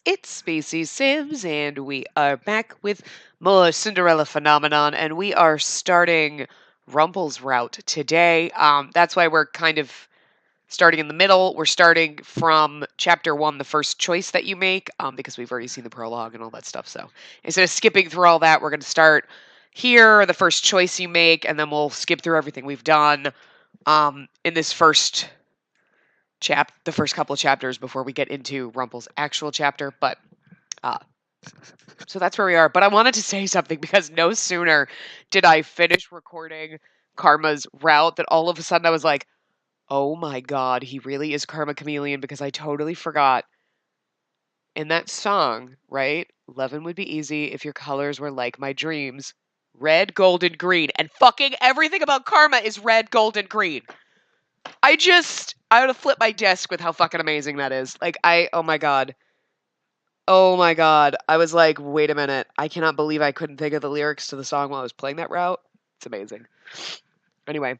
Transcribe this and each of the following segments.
it's Spacey Sims, and we are back with more Cinderella phenomenon, and we are starting Rumple's route today. That's why we're kind of starting in the middle. We're starting from chapter 1, the first choice that you make, because we've already seen the prologue and all that stuff. So instead of skipping through all that, we're going to start here, the first choice you make, and then we'll skip through everything we've done in this the first couple of chapters before we get into Rumple's actual chapter. But so that's where we are. But I wanted to say something because no sooner did I finish recording Karma's route that all of a sudden I was like, oh my god, he really is Karma Chameleon, because I totally forgot in that song, right? Lovin' would be easy if your colors were like my dreams. Red, gold, and green. And fucking everything about Karma is red, gold, and green. I would have flipped my desk with how fucking amazing that is. Oh my god. Oh my god. I was like, wait a minute. I cannot believe I couldn't think of the lyrics to the song while I was playing that route. It's amazing. Anyway.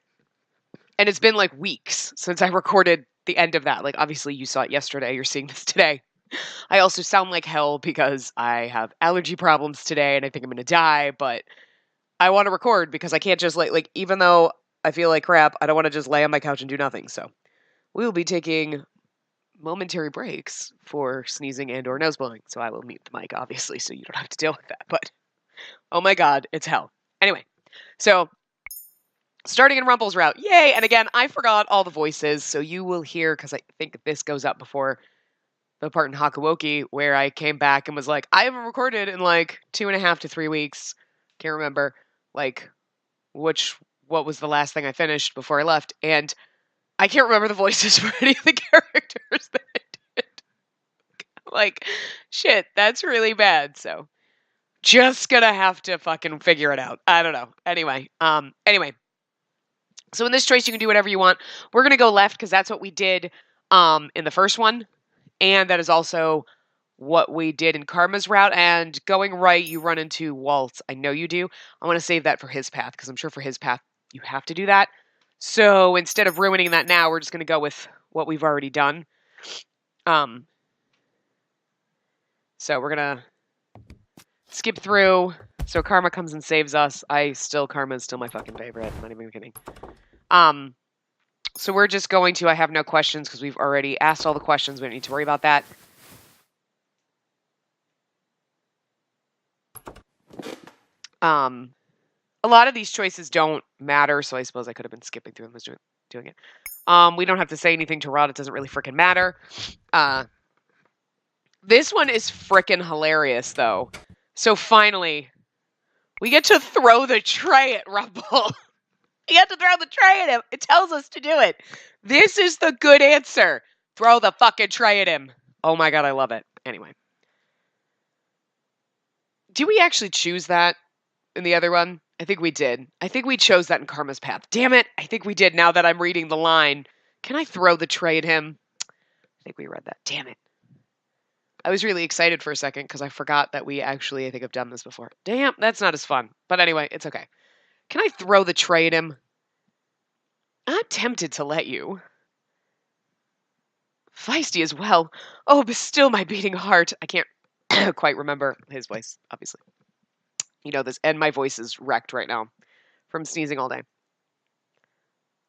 And it's been like weeks since I recorded the end of that. Like, obviously you saw it yesterday. You're seeing this today. I also sound like hell because I have allergy problems today and I think I'm going to die, but I want to record because I can't just like, even though I feel like crap, I don't want to just lay on my couch and do nothing. So we will be taking momentary breaks for sneezing and or nose blowing. So I will mute the mic, obviously, so you don't have to deal with that. But oh my god, it's hell. Anyway, so starting in Rumple's route. Yay! And again, I forgot all the voices, so you will hear, because I think this goes up before the part in Hakuoki where I came back and was like, I haven't recorded in like 2.5 to 3 weeks. Can't remember like what was the last thing I finished before I left, and I can't remember the voices for any of the characters that I did. Like, shit, that's really bad. So, just gonna have to fucking figure it out. I don't know. Anyway. So in this choice, you can do whatever you want. We're gonna go left because that's what we did in the first one, and that is also what we did in Karma's route. And going right, you run into Waltz. I know you do. I want to save that for his path because I'm sure for his path you have to do that. So instead of ruining that now, we're just going to go with what we've already done. So we're going to skip through. So Karma comes and saves us. Karma is still my fucking favorite. I'm not even kidding. So we're just going to, I have no questions because we've already asked all the questions. We don't need to worry about that. A lot of these choices don't matter, so I suppose I could have been skipping through them as doing it. We don't have to say anything to Rod. It doesn't really frickin' matter. This one is frickin' hilarious, though. So finally, we get to throw the tray at Rumple. We get to throw the tray at him. It tells us to do it. This is the good answer. Throw the fucking tray at him. Oh my god, I love it. Anyway. Do we actually choose that in the other one? I think we did. I think we chose that in Karma's path. Damn it. I think we did now that I'm reading the line. Can I throw the tray at him? I think we read that. Damn it. I was really excited for a second because I forgot that we actually, I think, have done this before. Damn, that's not as fun. But anyway, it's okay. Can I throw the tray at him? I'm tempted to let you. Feisty as well. Oh, but still my beating heart. I can't quite remember his voice, obviously. You know this, and my voice is wrecked right now from sneezing all day.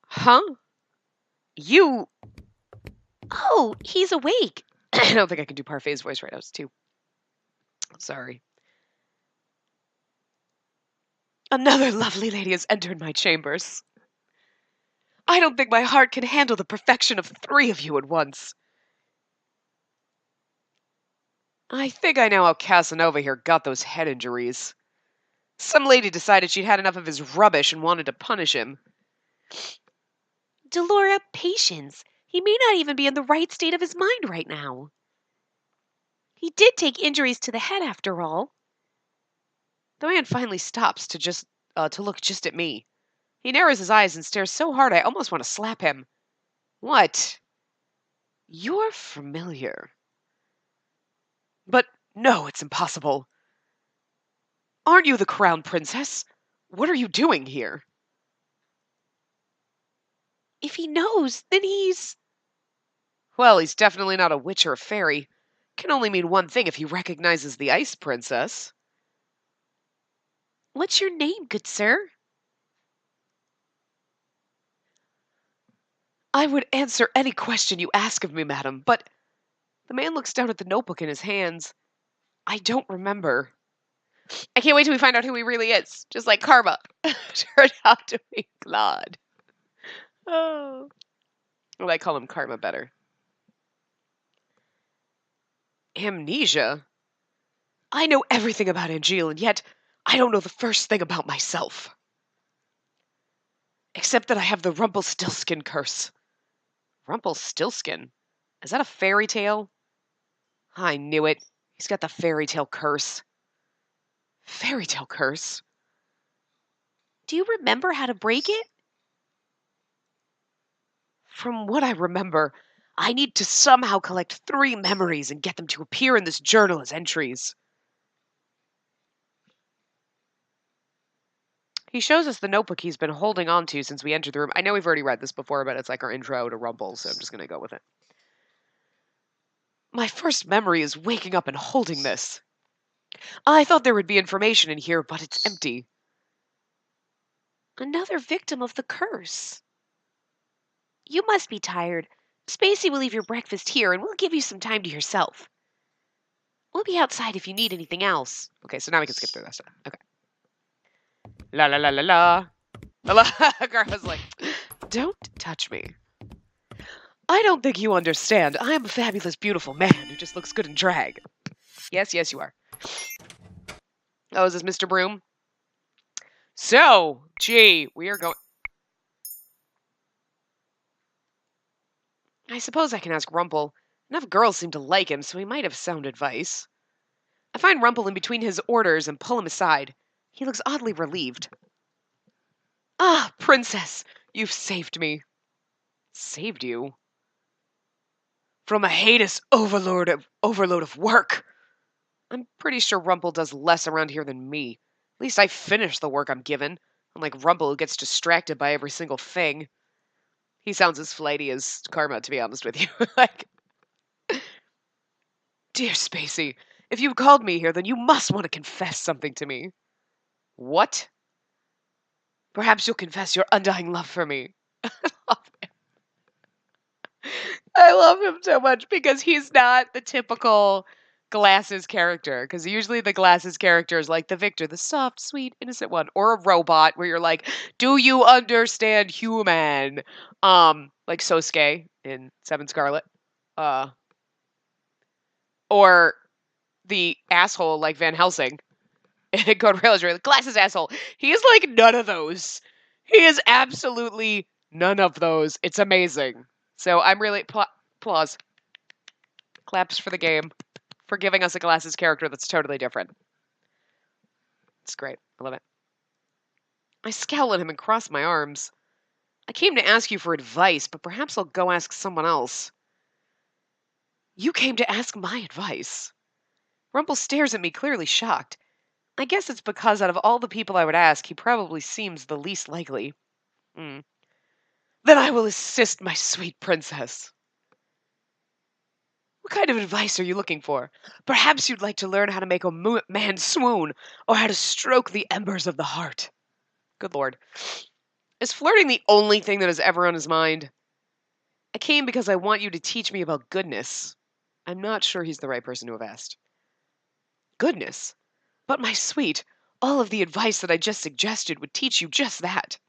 Huh? You... Oh, he's awake. I don't think I can do Parfait's voice right now. It's too... Sorry. Another lovely lady has entered my chambers. I don't think my heart can handle the perfection of 3 of you at once. I think I know how Casanova here got those head injuries. Some lady decided she'd had enough of his rubbish and wanted to punish him. Delora, patience. He may not even be in the right state of his mind right now. He did take injuries to the head after all. The man finally stops to look just at me. He narrows his eyes and stares so hard I almost want to slap him. What? You're familiar. But no, it's impossible. Aren't you the crown princess? What are you doing here? If he knows, then he's... Well, he's definitely not a witch or a fairy. Can only mean one thing if he recognizes the Ice Princess. What's your name, good sir? I would answer any question you ask of me, madam, but the man looks down at the notebook in his hands. I don't remember. I can't wait till we find out who he really is. Just like Karma turned out to be Claude. Oh. Well, I call him Karma better. Amnesia? I know everything about Angele, and yet I don't know the first thing about myself. Except that I have the Rumpelstiltskin curse. Rumpelstiltskin? Is that a fairy tale? I knew it. He's got the fairy tale curse. Fairy tale curse? Do you remember how to break it? From what I remember, I need to somehow collect 3 memories and get them to appear in this journal as entries. He shows us the notebook he's been holding on to since we entered the room. I know we've already read this before, but it's like our intro to Rumple, so I'm just going to go with it. My first memory is waking up and holding this. I thought there would be information in here, but it's empty. Another victim of the curse. You must be tired. Spacey will leave your breakfast here, and we'll give you some time to yourself. We'll be outside if you need anything else. Okay, so now we can skip through that stuff. Okay. La la la la la. Garba's like, don't touch me. I don't think you understand. I am a fabulous, beautiful man who just looks good in drag. Yes, yes, you are. Oh, is this Mr. Broom? So, gee, we are going... I suppose I can ask Rumple. Enough girls seem to like him, so he might have sound advice. I find Rumple in between his orders and pull him aside. He looks oddly relieved. Ah, princess, you've saved me. Saved you? From a heinous overload of work. I'm pretty sure Rumple does less around here than me. At least I finish the work I'm given, unlike Rumple who gets distracted by every single thing. He sounds as flighty as Karma, to be honest with you. Like, dear Spacey, if you've called me here, then you must want to confess something to me. What? Perhaps you'll confess your undying love for me. I love him so much because he's not the typical Glasses character. Because usually the Glasses character is like the Victor, the soft, sweet, innocent one, or a robot where you're like, do you understand human? Like Sosuke in Seven Scarlet. Or the asshole like Van Helsing in Code Railroad. Glasses asshole. He is like none of those. He is absolutely none of those. It's amazing. So I'm really applause. Claps for the game for giving us a Glasses character that's totally different. It's great. I love it. I scowl at him and cross my arms. I came to ask you for advice, but perhaps I'll go ask someone else. You came to ask my advice. Rumple stares at me, clearly shocked. I guess it's because out of all the people I would ask, he probably seems the least likely. Then I will assist my sweet princess. What kind of advice are you looking for? Perhaps you'd like to learn how to make a man swoon, or how to stroke the embers of the heart. Good Lord. Is flirting the only thing that is ever on his mind? I came because I want you to teach me about goodness. I'm not sure he's the right person to have asked. Goodness? But my sweet, all of the advice that I just suggested would teach you just that.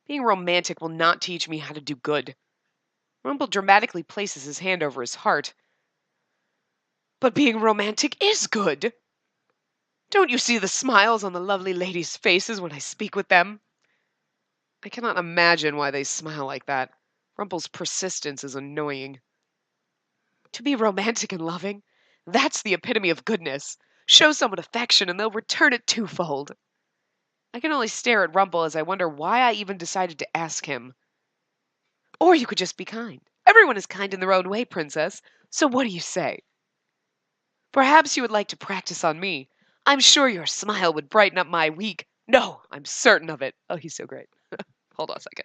Being romantic will not teach me how to do good. Rumple dramatically places his hand over his heart. But being romantic is good. Don't you see the smiles on the lovely ladies' faces when I speak with them? I cannot imagine why they smile like that. Rumple's persistence is annoying. To be romantic and loving, that's the epitome of goodness. Show someone affection and they'll return it twofold. I can only stare at Rumple as I wonder why I even decided to ask him. Or you could just be kind. Everyone is kind in their own way, princess. So what do you say? Perhaps you would like to practice on me. I'm sure your smile would brighten up my week. No, I'm certain of it. Oh, he's so great. Hold on a second.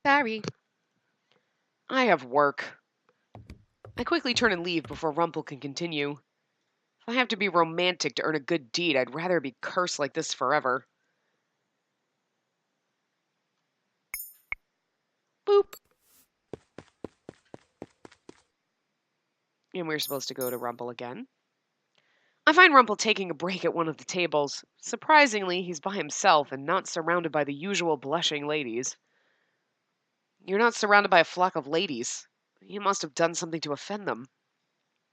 Sorry. I have work. I quickly turn and leave before Rumple can continue. If I have to be romantic to earn a good deed, I'd rather be cursed like this forever. Boop. And we're supposed to go to Rumple again. I find Rumple taking a break at one of the tables. Surprisingly, he's by himself and not surrounded by the usual blushing ladies. You're not surrounded by a flock of ladies. You must have done something to offend them.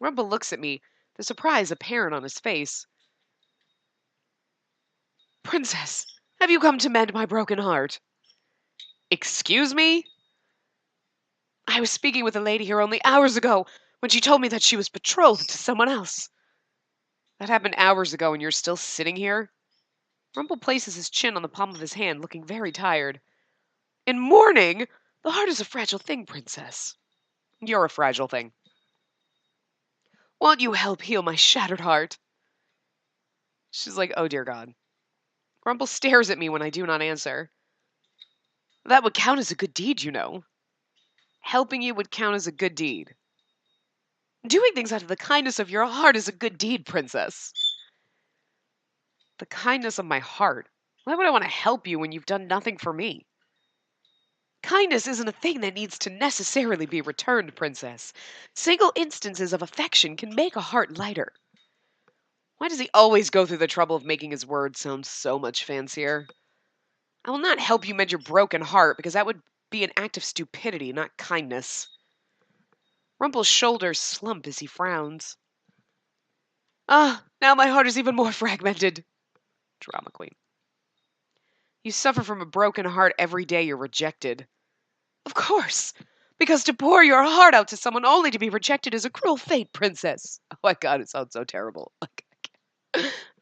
Rumple looks at me, the surprise apparent on his face. Princess, have you come to mend my broken heart? Excuse me? I was speaking with a lady here only hours ago when she told me that she was betrothed to someone else. That happened hours ago and you're still sitting here? Rumple places his chin on the palm of his hand, looking very tired. In mourning? The heart is a fragile thing, Princess. You're a fragile thing. Won't you help heal my shattered heart? She's like, oh dear God. Rumple stares at me when I do not answer. That would count as a good deed, you know. Helping you would count as a good deed. Doing things out of the kindness of your heart is a good deed, Princess. The kindness of my heart? Why would I want to help you when you've done nothing for me? Kindness isn't a thing that needs to necessarily be returned, Princess. Single instances of affection can make a heart lighter. Why does he always go through the trouble of making his words sound so much fancier? I will not help you mend your broken heart, because that would be an act of stupidity, not kindness. Rumple's shoulders slump as he frowns. Ah, now my heart is even more fragmented. Drama queen. You suffer from a broken heart every day you're rejected. Of course, because to pour your heart out to someone only to be rejected is a cruel fate, Princess. Oh my God, it sounds so terrible.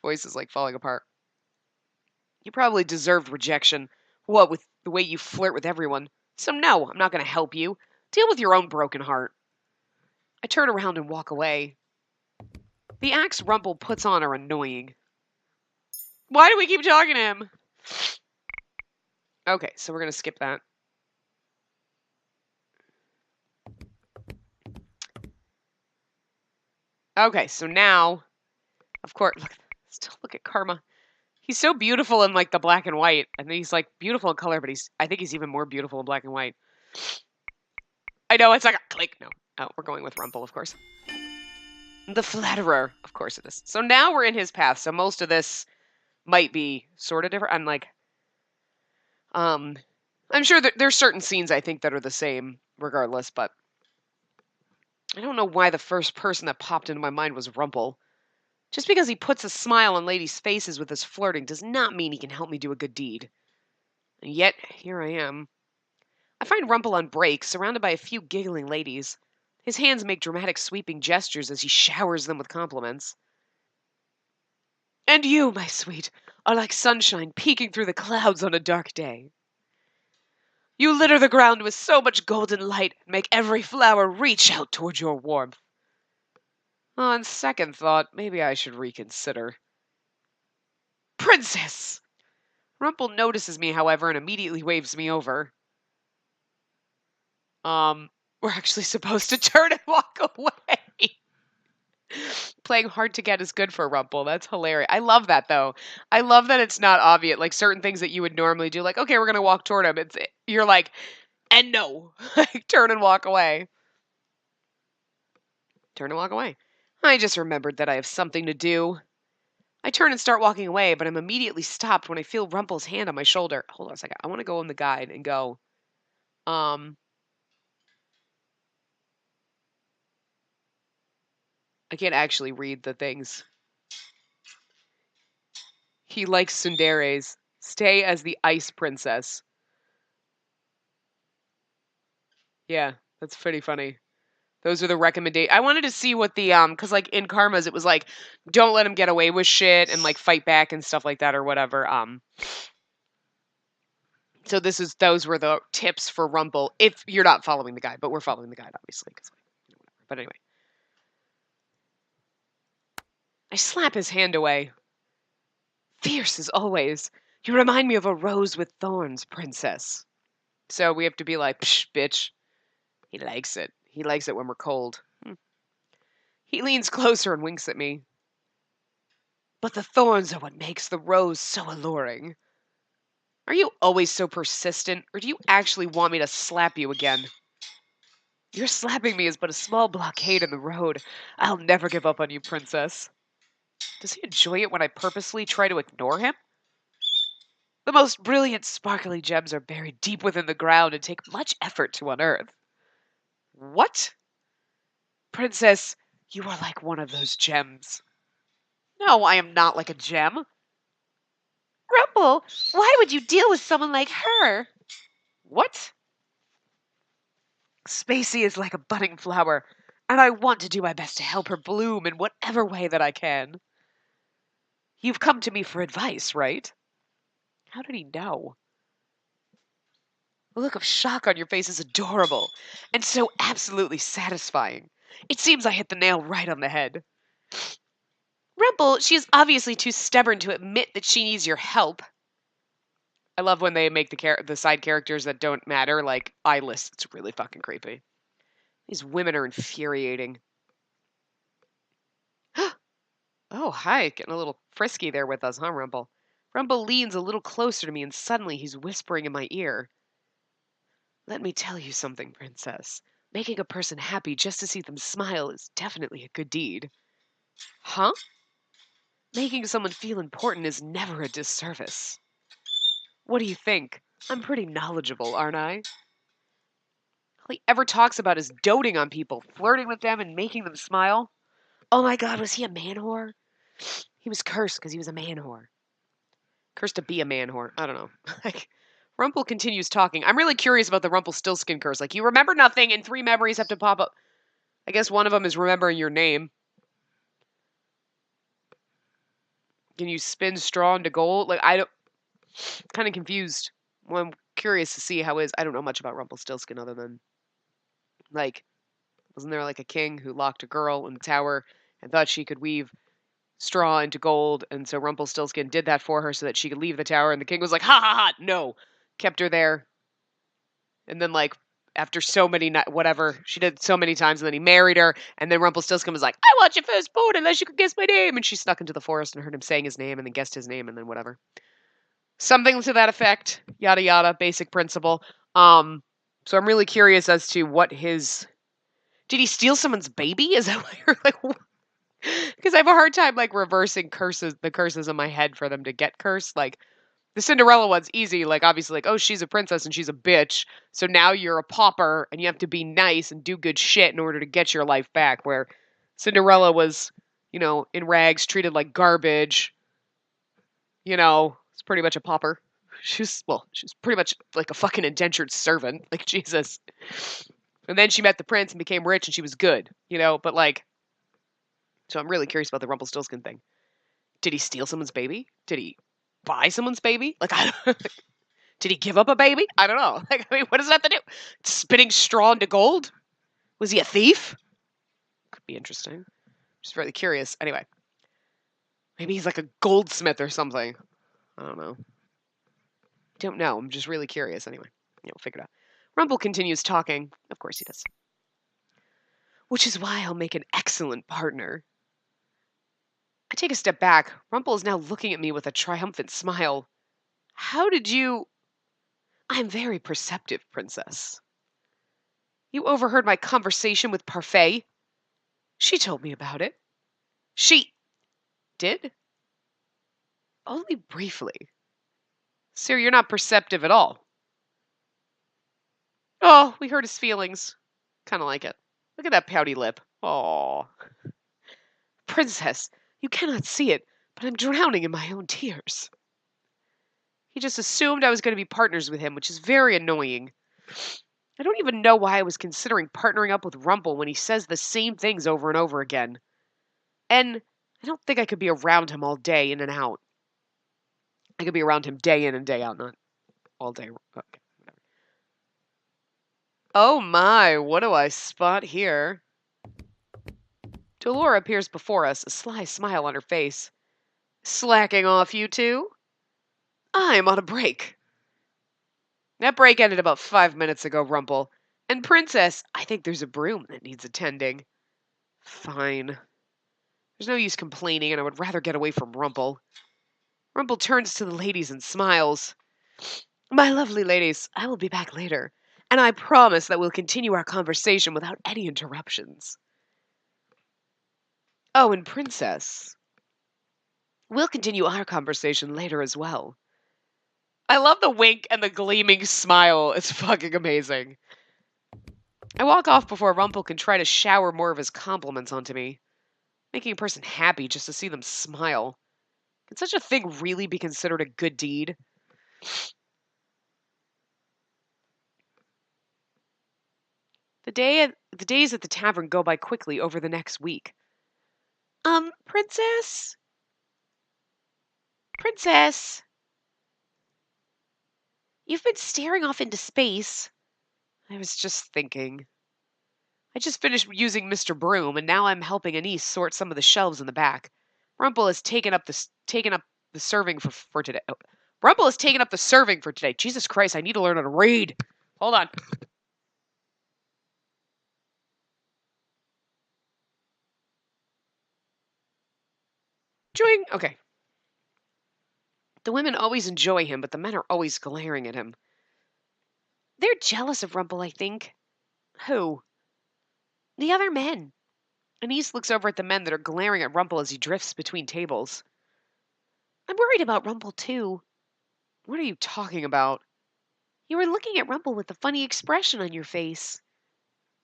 Voice is like falling apart. You probably deserved rejection. What, with the way you flirt with everyone? So no, I'm not going to help you. Deal with your own broken heart. I turn around and walk away. The acts Rumple puts on are annoying. Why do we keep talking to him? Okay, so we're going to skip that. Okay, so now, of course, look at Karma. He's so beautiful in like the black and white, and he's like beautiful in color, but I think he's even more beautiful in black and white. I know, it's like a click. No. Oh, we're going with Rumple, of course. The Flatterer. Of course it is. So now we're in his path, so most of this might be sort of different. I'm sure that there's certain scenes I think that are the same regardless, but I don't know why the first person that popped into my mind was Rumple. Just because he puts a smile on ladies' faces with his flirting does not mean he can help me do a good deed. And yet, here I am. I find Rumple on break, surrounded by a few giggling ladies. His hands make dramatic sweeping gestures as he showers them with compliments. And you, my sweet, are like sunshine peeking through the clouds on a dark day. You litter the ground with so much golden light and make every flower reach out toward your warmth. On second thought, maybe I should reconsider. Princess! Rumple notices me, however, and immediately waves me over. We're actually supposed to turn and walk away. Playing hard to get is good for Rumple. That's hilarious. I love that, though. I love that it's not obvious. Like, certain things that you would normally do, like, okay, we're going to walk toward him. You're like, and no. Like, turn and walk away. Turn and walk away. I just remembered that I have something to do. I turn and start walking away, but I'm immediately stopped when I feel Rumple's hand on my shoulder. Hold on a second. I want to go in the guide and go, I can't actually read the things. He likes tsunderes. Stay as the ice princess. Yeah, that's pretty funny. Those are the recommendations. I wanted to see what the because like in Karma's it was like don't let him get away with shit and like fight back and stuff like that or whatever. So those were the tips for Rumple if you're not following the guide, but we're following the guide obviously. But anyway, I slap his hand away. Fierce as always. You remind me of a rose with thorns, princess. So we have to be like, psh, bitch. He likes it. He likes it when we're cold. He leans closer and winks at me. But the thorns are what makes the rose so alluring. Are you always so persistent, or do you actually want me to slap you again? Your slapping me is but a small blockade in the road. I'll never give up on you, princess. Does he enjoy it when I purposely try to ignore him? The most brilliant, sparkly gems are buried deep within the ground and take much effort to unearth. What? Princess, you are like one of those gems. No, I am not like a gem. Rumple, why would you deal with someone like her? What? Spacey is like a budding flower, and I want to do my best to help her bloom in whatever way that I can. You've come to me for advice, right? How did he know? The look of shock on your face is adorable, and so absolutely satisfying. It seems I hit the nail right on the head. Rumple, she is obviously too stubborn to admit that she needs your help. I love when they make the side characters that don't matter like eyeless. It's really fucking creepy. These women are infuriating. Oh, hi. Getting a little frisky there with us, huh, Rumple? Rumple leans a little closer to me and suddenly he's whispering in my ear. Let me tell you something, princess. Making a person happy just to see them smile is definitely a good deed. Huh? Making someone feel important is never a disservice. What do you think? I'm pretty knowledgeable, aren't I? All he ever talks about is doting on people, flirting with them, and making them smile. Oh my god, was he a man whore? He was cursed because he was a man whore. Cursed to be a man whore. I don't know. Like, Rumple continues talking. I'm really curious about the Rumpelstiltskin curse. Like, you remember nothing, and 3 memories have to pop up. I guess one of them is remembering your name. Can you spin straw into gold? Like, I don't. Kind of confused. Well, I'm curious to see how is. I don't know much about Rumpelstiltskin other than, like, wasn't there like a king who locked a girl in the tower and thought she could weave straw into gold, and so Rumpelstiltskin did that for her so that she could leave the tower, and the king was like, ha ha ha, no, kept her there, and then like after so many whatever she did so many times, and then he married her, and then Rumpelstiltskin was like, I want your firstborn unless you could guess my name, and she snuck into the forest and heard him saying his name, and then guessed his name, and then whatever, something to that effect, yada yada, basic principle. So I'm really curious as to what his. Did he steal someone's baby? Is that why you're like? Because I have a hard time like reversing the curses in my head for them to get cursed. Like the Cinderella one's easy. Like obviously, like oh she's a princess and she's a bitch, so now you're a pauper and you have to be nice and do good shit in order to get your life back. Where Cinderella was, in rags, treated like garbage. It's pretty much a pauper. She's pretty much like a fucking indentured servant. Like Jesus. And then she met the prince and became rich and she was good. But like. So I'm really curious about the Rumpelstiltskin thing. Did he steal someone's baby? Did he buy someone's baby? Like, did he give up a baby? I don't know. Like, I mean, what does it have to do? Spitting straw into gold? Was he a thief? Could be interesting. Just really curious. Anyway, maybe he's like a goldsmith or something. I don't know. Don't know. I'm just really curious. Anyway, we'll figure it out. Rumple continues talking. Of course he does. Which is why I'll make an excellent partner. I take a step back. Rumple is now looking at me with a triumphant smile. How did you... I'm very perceptive, princess. You overheard my conversation with Parfait? She told me about it. She... did? Only briefly. Sir, you're not perceptive at all. Oh, we hurt his feelings. Kind of like it. Look at that pouty lip. Aw. Princess, you cannot see it, but I'm drowning in my own tears. He just assumed I was going to be partners with him, which is very annoying. I don't even know why I was considering partnering up with Rumple when he says the same things over and over again. And I don't think I could be around him all day in and out. I could be around him day in and day out, not all day. Okay, whatever. Oh my, what do I spot here? Dolora appears before us, a sly smile on her face. Slacking off, you two? I'm on a break. That break ended about 5 minutes ago, Rumple. And Princess, I think there's a broom that needs attending. Fine. There's no use complaining, and I would rather get away from Rumple. Rumple turns to the ladies and smiles. My lovely ladies, I will be back later, and I promise that we'll continue our conversation without any interruptions. Oh, and Princess, we'll continue our conversation later as well. I love the wink and the gleaming smile. It's fucking amazing. I walk off before Rumple can try to shower more of his compliments onto me. Making a person happy just to see them smile. Can such a thing really be considered a good deed? The days at the tavern go by quickly over the next week. Princess? Princess? You've been staring off into space. I was just thinking. I just finished using Mr. Broom, and now I'm helping Anise sort some of the shelves in the back. Rumple has taken up the serving for today. Oh. Rumple has taken up the serving for today. Jesus Christ, I need to learn how to read. Hold on. Okay. The women always enjoy him, but the men are always glaring at him. They're jealous of Rumple, I think. Who? The other men. Anise looks over at the men that are glaring at Rumple as he drifts between tables. I'm worried about Rumple, too. What are you talking about? You were looking at Rumple with a funny expression on your face.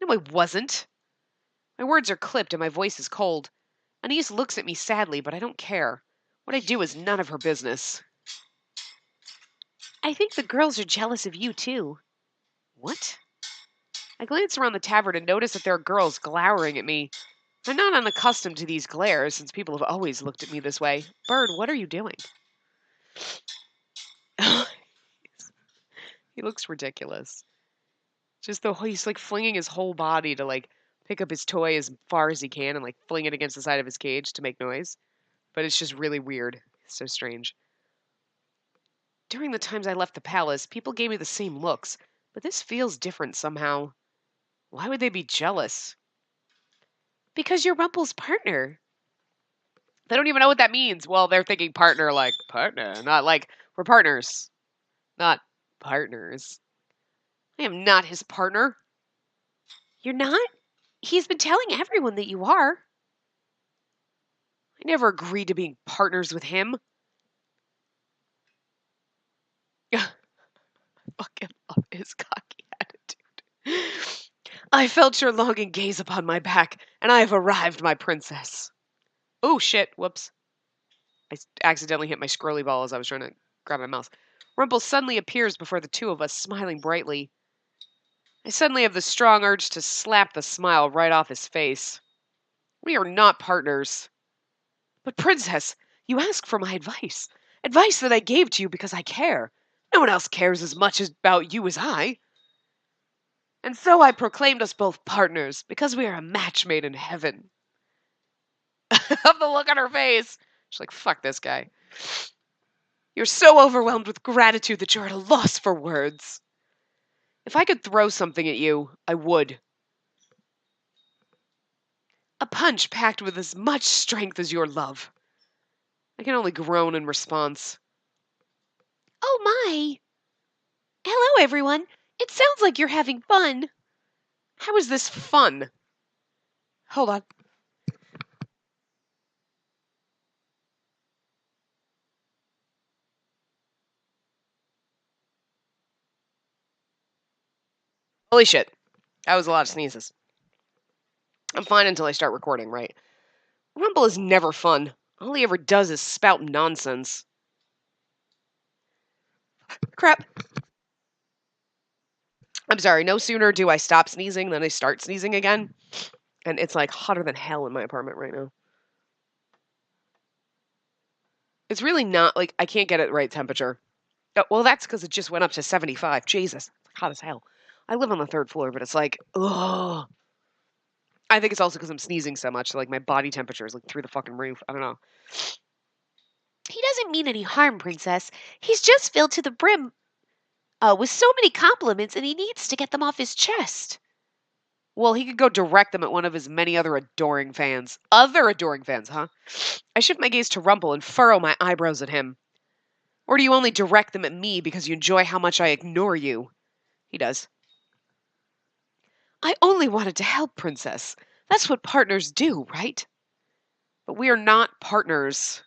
No, I wasn't. My words are clipped and my voice is cold. Anise looks at me sadly, but I don't care. What I do is none of her business. I think the girls are jealous of you, too. What? I glance around the tavern and notice that there are girls glowering at me. I'm not unaccustomed to these glares, since people have always looked at me this way. Bird, what are you doing? He looks ridiculous. Just the he's like flinging his whole body to like pick up his toy as far as he can and like fling it against the side of his cage to make noise. But it's just really weird. It's so strange. During the times I left the palace, people gave me the same looks, but this feels different somehow. Why would they be jealous? Because you're Rumple's partner. They don't even know what that means. Well, they're thinking partner like partner, not like we're partners. Not partners. I am not his partner. You're not? He's been telling everyone that you are. I never agreed to being partners with him. I fucking love his cocky attitude. I felt your longing gaze upon my back, and I have arrived, my princess. Oh, shit. Whoops. I accidentally hit my scrolly ball as I was trying to grab my mouse. Rumple suddenly appears before the two of us, smiling brightly. I suddenly have the strong urge to slap the smile right off his face. We are not partners. But, princess, you asked for my advice. Advice that I gave to you because I care. No one else cares as much about you as I. And so I proclaimed us both partners, because we are a match made in heaven. Of the look on her face. She's like, fuck this guy. You're so overwhelmed with gratitude that you're at a loss for words. If I could throw something at you, I would. A punch packed with as much strength as your love. I can only groan in response. Oh my! Hello, everyone. It sounds like you're having fun. How is this fun? Hold on. Holy shit. That was a lot of sneezes. I'm fine until I start recording, right? Rumble is never fun. All he ever does is spout nonsense. Crap. I'm sorry, no sooner do I stop sneezing than I start sneezing again. And it's like hotter than hell in my apartment right now. It's really not like I can't get it the right temperature. Oh, well, that's because it just went up to 75. Jesus, it's hot as hell. I live on the third floor, but it's like, ugh. I think it's also because I'm sneezing so much. So like my body temperature is like through the fucking roof. I don't know. He doesn't mean any harm, princess. He's just filled to the brim with so many compliments, and he needs to get them off his chest. Well, he could go direct them at one of his many other adoring fans. Other adoring fans, huh? I shift my gaze to Rumple and furrow my eyebrows at him. Or do you only direct them at me because you enjoy how much I ignore you? He does. I only wanted to help, Princess. That's what partners do, right? But we are not partners.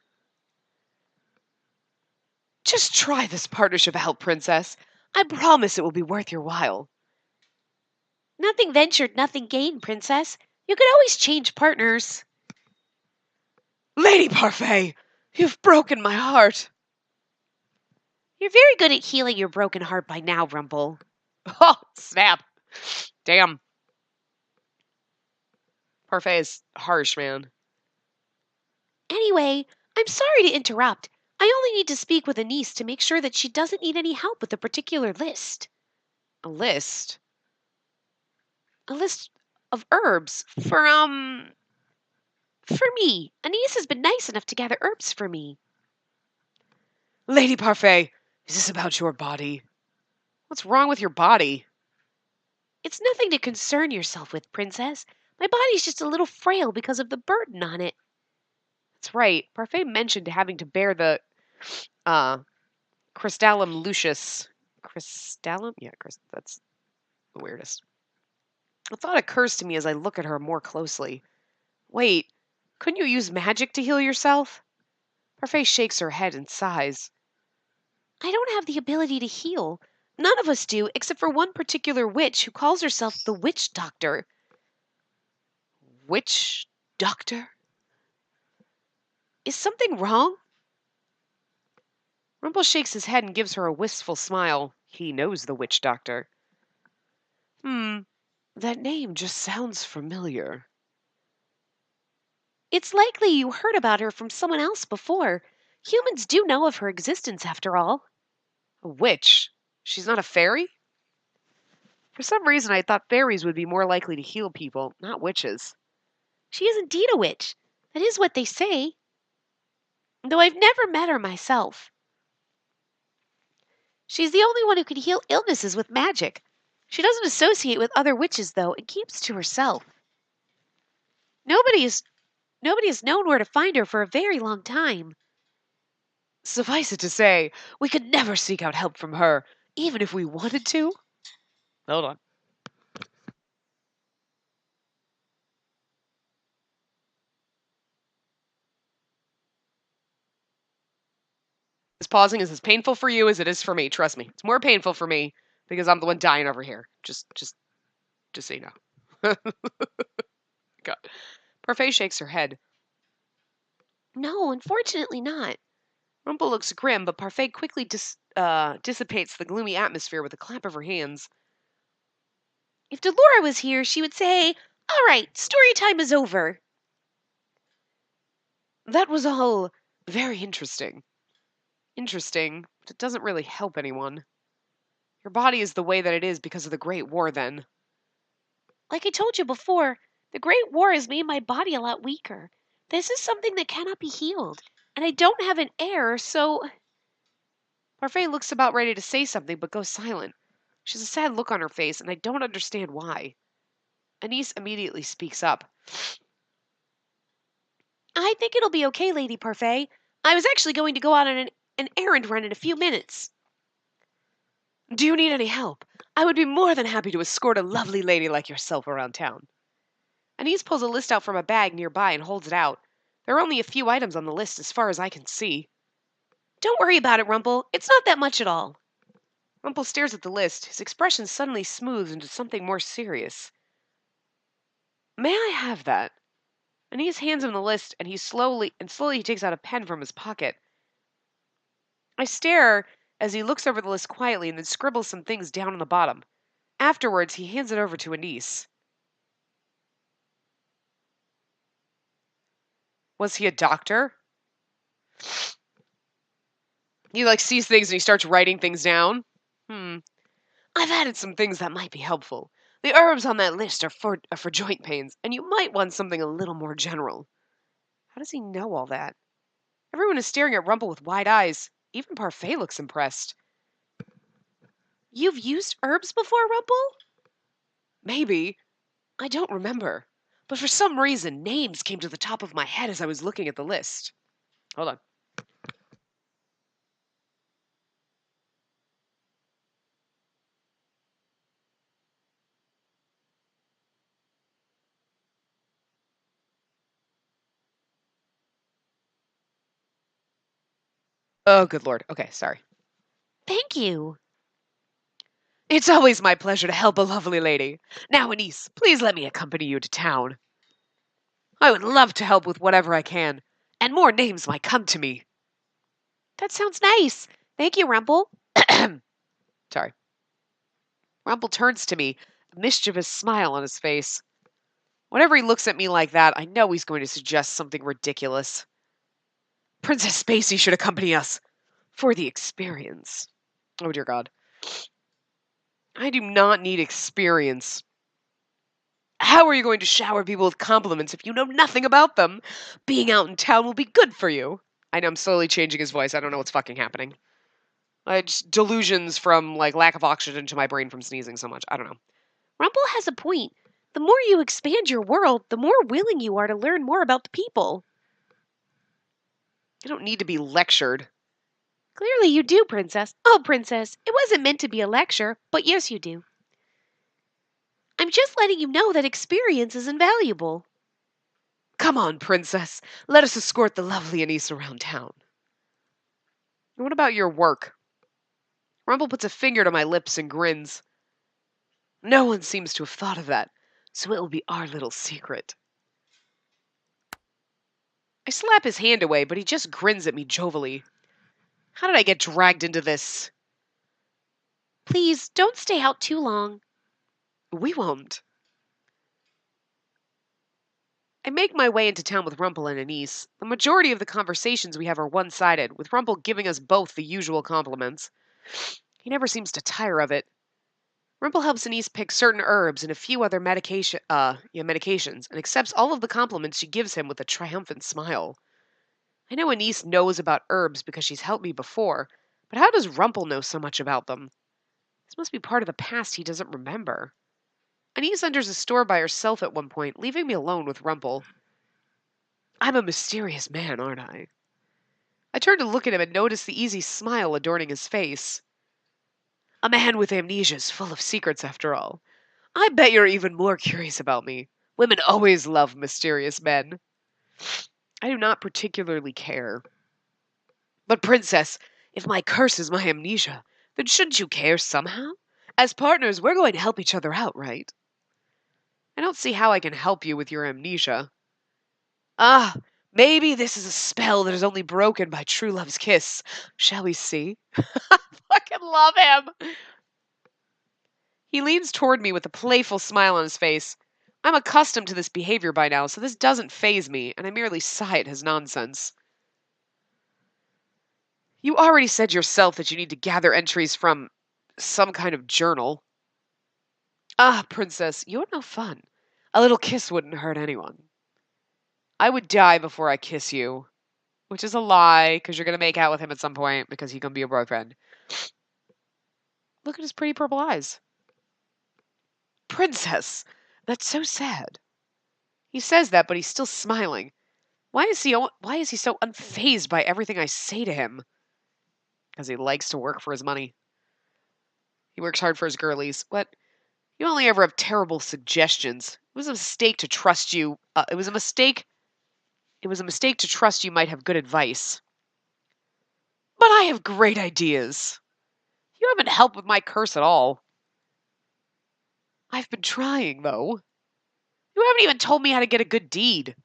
Just try this partnership out, Princess. I promise it will be worth your while. Nothing ventured, nothing gained, Princess. You could always change partners. Lady Parfait, you've broken my heart. You're very good at healing your broken heart by now, Rumple. Oh, snap. Damn. Parfait is harsh, man. Anyway, I'm sorry to interrupt. I only need to speak with Anise to make sure that she doesn't need any help with a particular list. A list? A list of herbs for me. Anise has been nice enough to gather herbs for me. Lady Parfait, is this about your body? What's wrong with your body? It's nothing to concern yourself with, Princess. My body's just a little frail because of the burden on it. That's right. Parfait mentioned having to bear the Crystallum lucius. Crystallum? Yeah, that's the weirdest. A thought occurs to me as I look at her more closely. Wait, couldn't you use magic to heal yourself? Parfait shakes her head and sighs. I don't have the ability to heal. None of us do, except for one particular witch who calls herself the Witch Doctor. Witch doctor? Is something wrong? Rumple shakes his head and gives her a wistful smile. He knows the witch doctor. That name just sounds familiar. It's likely you heard about her from someone else before. Humans do know of her existence, after all. A witch? She's not a fairy? For some reason, I thought fairies would be more likely to heal people, not witches. She is indeed a witch. That is what they say. Though I've never met her myself. She's the only one who can heal illnesses with magic. She doesn't associate with other witches, though, and keeps to herself. Nobody has known where to find her for a very long time. Suffice it to say, we could never seek out help from her, even if we wanted to. Hold on. This pausing is as painful for you as it is for me. Trust me, it's more painful for me because I'm the one dying over here. Just so you know. God. Parfait shakes her head. No, unfortunately not. Rumple looks grim, but Parfait quickly dissipates the gloomy atmosphere with a clap of her hands. If Delora was here, she would say, "All right, story time is over." That was all very interesting. Interesting, but it doesn't really help anyone. Your body is the way that it is because of the Great War, then. Like I told you before, the Great War has made my body a lot weaker. This is something that cannot be healed, and I don't have an heir, so... Parfait looks about ready to say something, but goes silent. She has a sad look on her face, and I don't understand why. Anise immediately speaks up. I think it'll be okay, Lady Parfait. I was actually going to go out on an errand run in a few minutes. Do you need any help? I would be more than happy to escort a lovely lady like yourself around town. Anise pulls a list out from a bag nearby and holds it out. There are only a few items on the list as far as I can see. Don't worry about it, Rumple. It's not that much at all. Rumple stares at the list, his expression suddenly smooths into something more serious. May I have that? Anise hands him the list, and slowly he takes out a pen from his pocket. I stare as he looks over the list quietly and then scribbles some things down on the bottom. Afterwards, he hands it over to Anise. Was he a doctor? He sees things and he starts writing things down. I've added some things that might be helpful. The herbs on that list are for joint pains, and you might want something a little more general. How does he know all that? Everyone is staring at Rumple with wide eyes. Even Parfait looks impressed. You've used herbs before, Rumple? Maybe. I don't remember. But for some reason, names came to the top of my head as I was looking at the list. Hold on. Oh, good lord. Okay, sorry. Thank you. It's always my pleasure to help a lovely lady. Now, Anise, please let me accompany you to town. I would love to help with whatever I can, and more names might come to me. That sounds nice. Thank you, Rumple. Sorry. Rumple turns to me, a mischievous smile on his face. Whenever he looks at me like that, I know he's going to suggest something ridiculous. Princess Spacey should accompany us for the experience. Oh, dear God. I do not need experience. How are you going to shower people with compliments if you know nothing about them? Being out in town will be good for you. I know I'm slowly changing his voice. I don't know what's fucking happening. I just delusions from like lack of oxygen to my brain from sneezing so much. I don't know. Rumple has a point. The more you expand your world, the more willing you are to learn more about the people. I don't need to be lectured. Clearly you do, Princess. Oh, Princess, it wasn't meant to be a lecture, but yes, you do. I'm just letting you know that experience is invaluable. Come on, Princess. Let us escort the lovely Anise around town. What about your work? Rumple puts a finger to my lips and grins. No one seems to have thought of that, so it will be our little secret. I slap his hand away, but he just grins at me jovially. How did I get dragged into this? Please, don't stay out too long. We won't. I make my way into town with Rumple and Anise. The majority of the conversations we have are one-sided, with Rumple giving us both the usual compliments. He never seems to tire of it. Rumple helps Anise pick certain herbs and a few other medications, and accepts all of the compliments she gives him with a triumphant smile. I know Anise knows about herbs because she's helped me before, but how does Rumple know so much about them? This must be part of the past he doesn't remember. Anise enters a store by herself at one point, leaving me alone with Rumple. I'm a mysterious man, aren't I? I turn to look at him and notice the easy smile adorning his face. A man with amnesia is full of secrets, after all. I bet you're even more curious about me. Women always love mysterious men. I do not particularly care. But, Princess, if my curse is my amnesia, then shouldn't you care somehow? As partners, we're going to help each other out, right? I don't see how I can help you with your amnesia. Ah, maybe this is a spell that is only broken by true love's kiss. Shall we see? I fucking love him. He leans toward me with a playful smile on his face. I'm accustomed to this behavior by now, so this doesn't faze me, and I merely sigh at his nonsense. You already said yourself that you need to gather entries from some kind of journal. Ah, Princess, you're no fun. A little kiss wouldn't hurt anyone. I would die before I kiss you. Which is a lie, because you're going to make out with him at some point, because he can be your boyfriend. Look at his pretty purple eyes. Princess! That's so sad. He says that, but he's still smiling. Why is he so unfazed by everything I say to him? Because he likes to work for his money. He works hard for his girlies. What? You only ever have terrible suggestions. It was a mistake to trust you. It was a mistake to trust you might have good advice. But I have great ideas. You haven't helped with my curse at all. I've been trying, though. You haven't even told me how to get a good deed.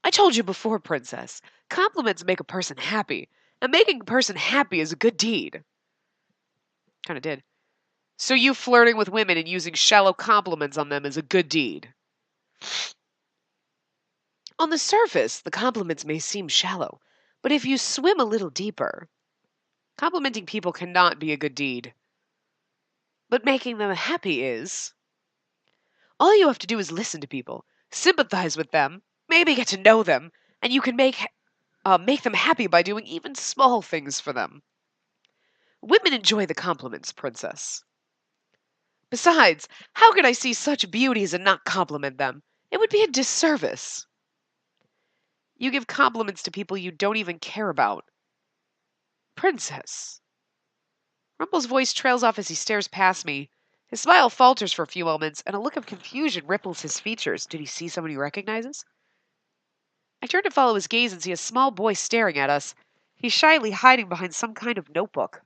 I told you before, Princess. Compliments make a person happy, and making a person happy is a good deed. Kinda did. So you flirting with women and using shallow compliments on them is a good deed. On the surface, the compliments may seem shallow, but if you swim a little deeper, complimenting people cannot be a good deed. But making them happy is. All you have to do is listen to people, sympathize with them, maybe get to know them, and you can make them happy by doing even small things for them. Women enjoy the compliments, princess. Besides, how could I see such beauties and not compliment them? It would be a disservice. You give compliments to people you don't even care about. Princess. Rumple's voice trails off as he stares past me. His smile falters for a few moments, and a look of confusion ripples his features. Did he see someone he recognizes? I turn to follow his gaze and see a small boy staring at us. He's shyly hiding behind some kind of notebook.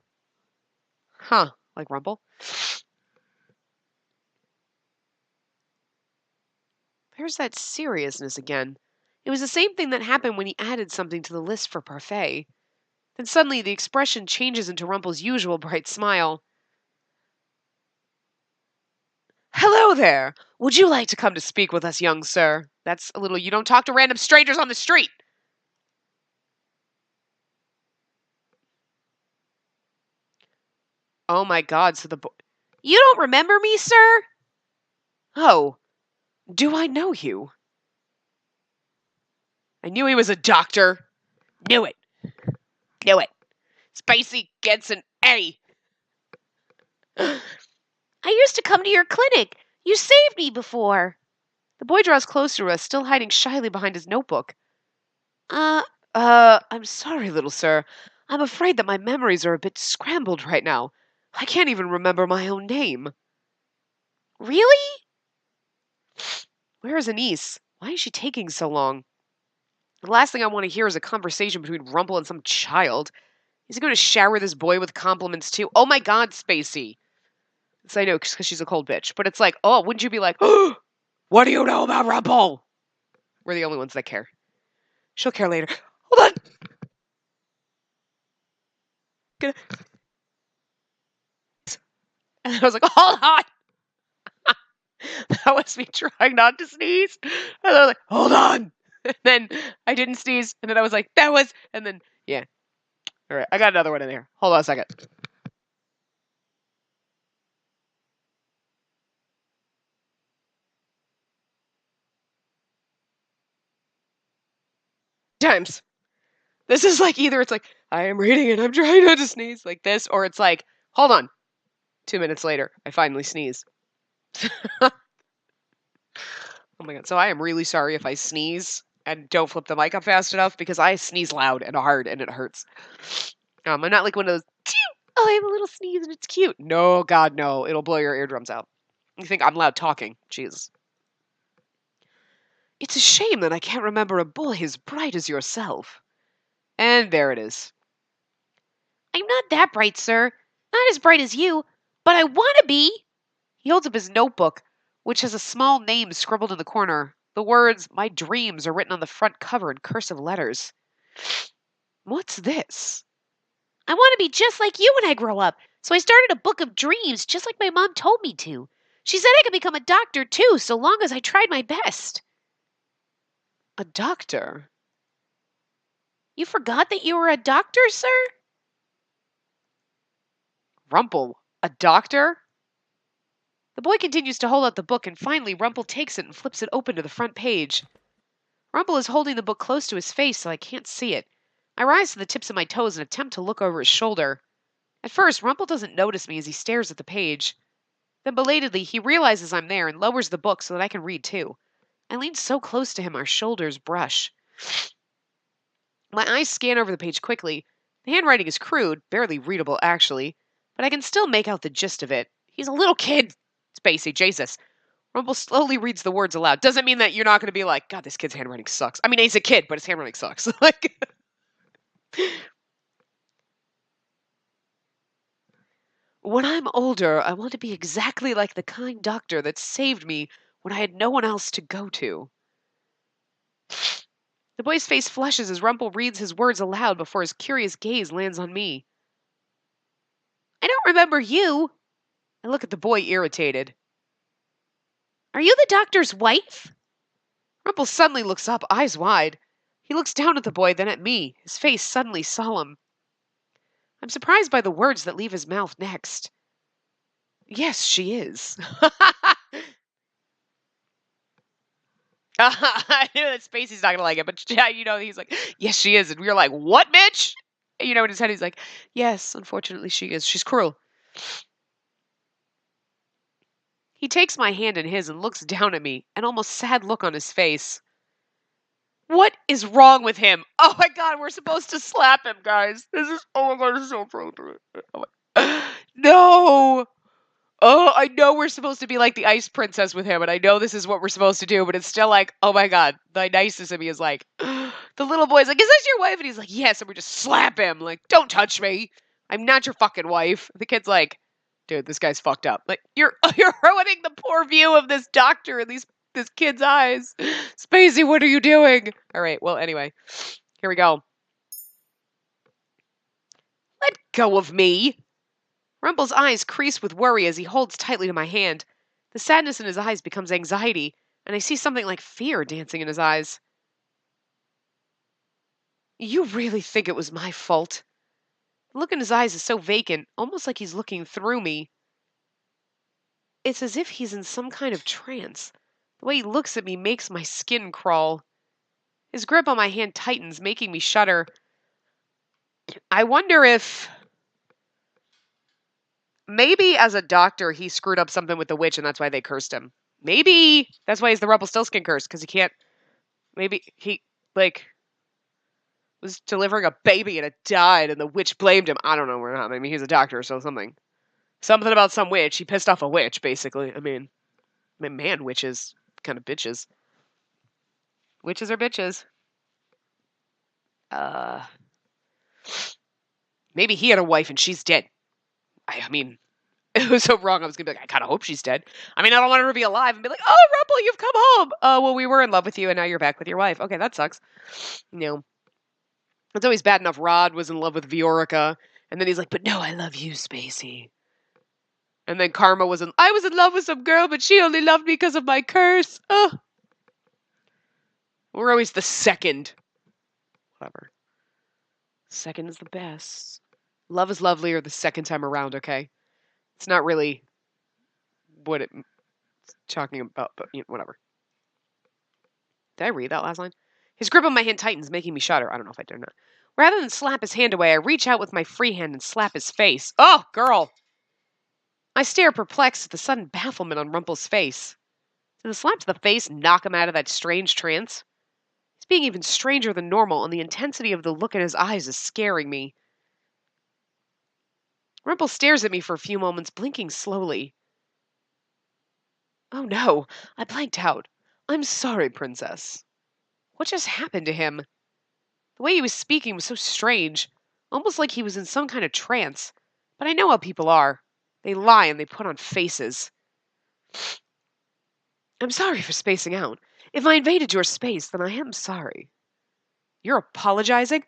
Huh, like Rumple? There's that seriousness again. It was the same thing that happened when he added something to the list for parfait. Then suddenly the expression changes into Rumple's usual bright smile. Hello there! Would you like to come to speak with us, young sir? That's a little, you don't talk to random strangers on the street! Oh my god, so the boy. You don't remember me, sir? Oh, do I know you? I knew he was a doctor. Knew it. Knew it. Spacey gets an A. I used to come to your clinic. You saved me before. The boy draws closer to us, still hiding shyly behind his notebook. I'm sorry, little sir. I'm afraid that my memories are a bit scrambled right now. I can't even remember my own name. Really? Where is Anise? Why is she taking so long? The last thing I want to hear is a conversation between Rumple and some child. Is he going to shower this boy with compliments too? Oh my god, Spacey. I know, because she's a cold bitch. But it's like, oh, wouldn't you be like, oh, what do you know about Rumple? We're the only ones that care. She'll care later. Hold on. And I was like, hold on. That was me trying not to sneeze. And I was like, hold on. And then I didn't sneeze. And then I was like, that was. And then, yeah. All right. I got another one in there. Hold on a second. Times. This is like either it's like, I am reading and I'm trying not to sneeze like this, or it's like, hold on. 2 minutes later, I finally sneeze. Oh my god. So I am really sorry if I sneeze and don't flip the mic up fast enough because I sneeze loud and hard and it hurts. I'm not like one of those, oh, I have a little sneeze and it's cute. No, God, no. It'll blow your eardrums out. You think I'm loud talking. Jesus. It's a shame that I can't remember a boy as bright as yourself. And there it is. I'm not that bright, sir. Not as bright as you, but I want to be. He holds up his notebook, which has a small name scribbled in the corner. The words, "My dreams," are written on the front cover in cursive letters. What's this? I want to be just like you when I grow up, so I started a book of dreams just like my mom told me to. She said I could become a doctor too, so long as I tried my best. A doctor? You forgot that you were a doctor, sir? Rumple, a doctor? The boy continues to hold out the book, and finally Rumple takes it and flips it open to the front page. Rumple is holding the book close to his face so I can't see it. I rise to the tips of my toes and attempt to look over his shoulder. At first, Rumple doesn't notice me as he stares at the page. Then belatedly, he realizes I'm there and lowers the book so that I can read too. I lean so close to him our shoulders brush. My eyes scan over the page quickly. The handwriting is crude, barely readable actually, but I can still make out the gist of it. He's a little kid. Spacey, Jesus. Rumple slowly reads the words aloud. Doesn't mean that you're not going to be like, God, this kid's handwriting sucks. I mean, he's a kid, but his handwriting sucks. Like, when I'm older, I want to be exactly like the kind doctor that saved me when I had no one else to go to. The boy's face flushes as Rumple reads his words aloud before his curious gaze lands on me. I don't remember you. I look at the boy irritated. Are you the doctor's wife? Rumple suddenly looks up, eyes wide. He looks down at the boy, then at me, his face suddenly solemn. I'm surprised by the words that leave his mouth next. Yes, she is. I knew that Spacey's not gonna like it, but yeah, he's like, yes, she is. And we were like, what, bitch? You know, in his head, he's like, yes, unfortunately she is. She's cruel. He takes my hand in his and looks down at me, an almost sad look on his face. What is wrong with him? Oh my god, we're supposed to slap him, guys. Oh my god, this is so appropriate. Oh no! Oh, I know we're supposed to be like the ice princess with him, and I know this is what we're supposed to do, but it's still like, oh my god, the nicest of me is like, the little boy's like, is this your wife? And he's like, yes, and we just slap him, like, don't touch me. I'm not your fucking wife. The kid's like, dude, this guy's fucked up. Like, you're ruining the poor view of this doctor and this kid's eyes. Spacey, what are you doing? All right, well, anyway, here we go. Let go of me. Rumple's eyes crease with worry as he holds tightly to my hand. The sadness in his eyes becomes anxiety, and I see something like fear dancing in his eyes. You really think it was my fault? The look in his eyes is so vacant, almost like he's looking through me. It's as if he's in some kind of trance. The way he looks at me makes my skin crawl. His grip on my hand tightens, making me shudder. I wonder if maybe as a doctor he screwed up something with the witch and that's why they cursed him. Maybe that's why he's the Rumpelstiltskin curse, because he can't. Maybe he, like, was delivering a baby and it died and the witch blamed him. I don't know. We're not. I mean, he's a doctor, so something. Something about some witch. He pissed off a witch, basically. I mean, man, witches. Kind of bitches. Witches are bitches. Maybe he had a wife and she's dead. I mean, it was so wrong. I was going to be like, I kind of hope she's dead. I mean, I don't want her to be alive and be like, oh, Rumple, you've come home. Oh, well, we were in love with you and now you're back with your wife. Okay, that sucks. You know, it's always bad enough Rod was in love with Viorica. And then he's like, but no, I love you, Spacey. And then Karma I was in love with some girl, but she only loved me because of my curse. Oh. We're always the second. Whatever. Second is the best. Love is lovelier the second time around, okay? It's not really what it's talking about, but you know, whatever. Did I read that last line? His grip on my hand tightens, making me shudder. I don't know if I did or not. Rather than slap his hand away, I reach out with my free hand and slap his face. Oh, girl! I stare perplexed at the sudden bafflement on Rumple's face. Did the slap to the face knock him out of that strange trance? He's being even stranger than normal, and the intensity of the look in his eyes is scaring me. Rumple stares at me for a few moments, blinking slowly. Oh no, I blanked out. I'm sorry, Princess. What just happened to him? The way he was speaking was so strange, almost like he was in some kind of trance. But I know how people are. They lie and they put on faces. I'm sorry for spacing out. If I invaded your space, then I am sorry. You're apologizing?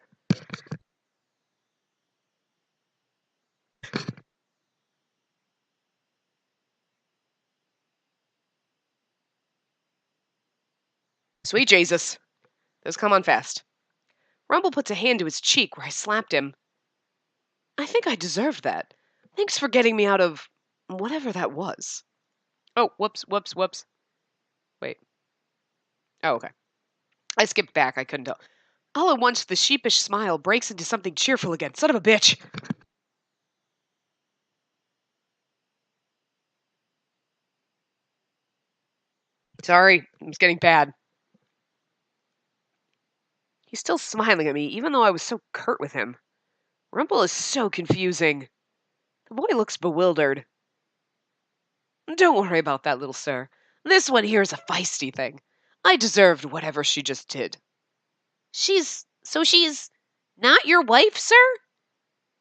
Sweet Jesus. This come on fast. Rumple puts a hand to his cheek where I slapped him. I think I deserved that. Thanks for getting me out of whatever that was. Oh, whoops. Wait. Oh, okay. I skipped back. I couldn't tell. All at once, the sheepish smile breaks into something cheerful again. Son of a bitch! Sorry, it's getting bad. He's still smiling at me, even though I was so curt with him. Rumple is so confusing. The boy looks bewildered. Don't worry about that, little sir. This one here is a feisty thing. I deserved whatever she just did. She's not your wife, sir?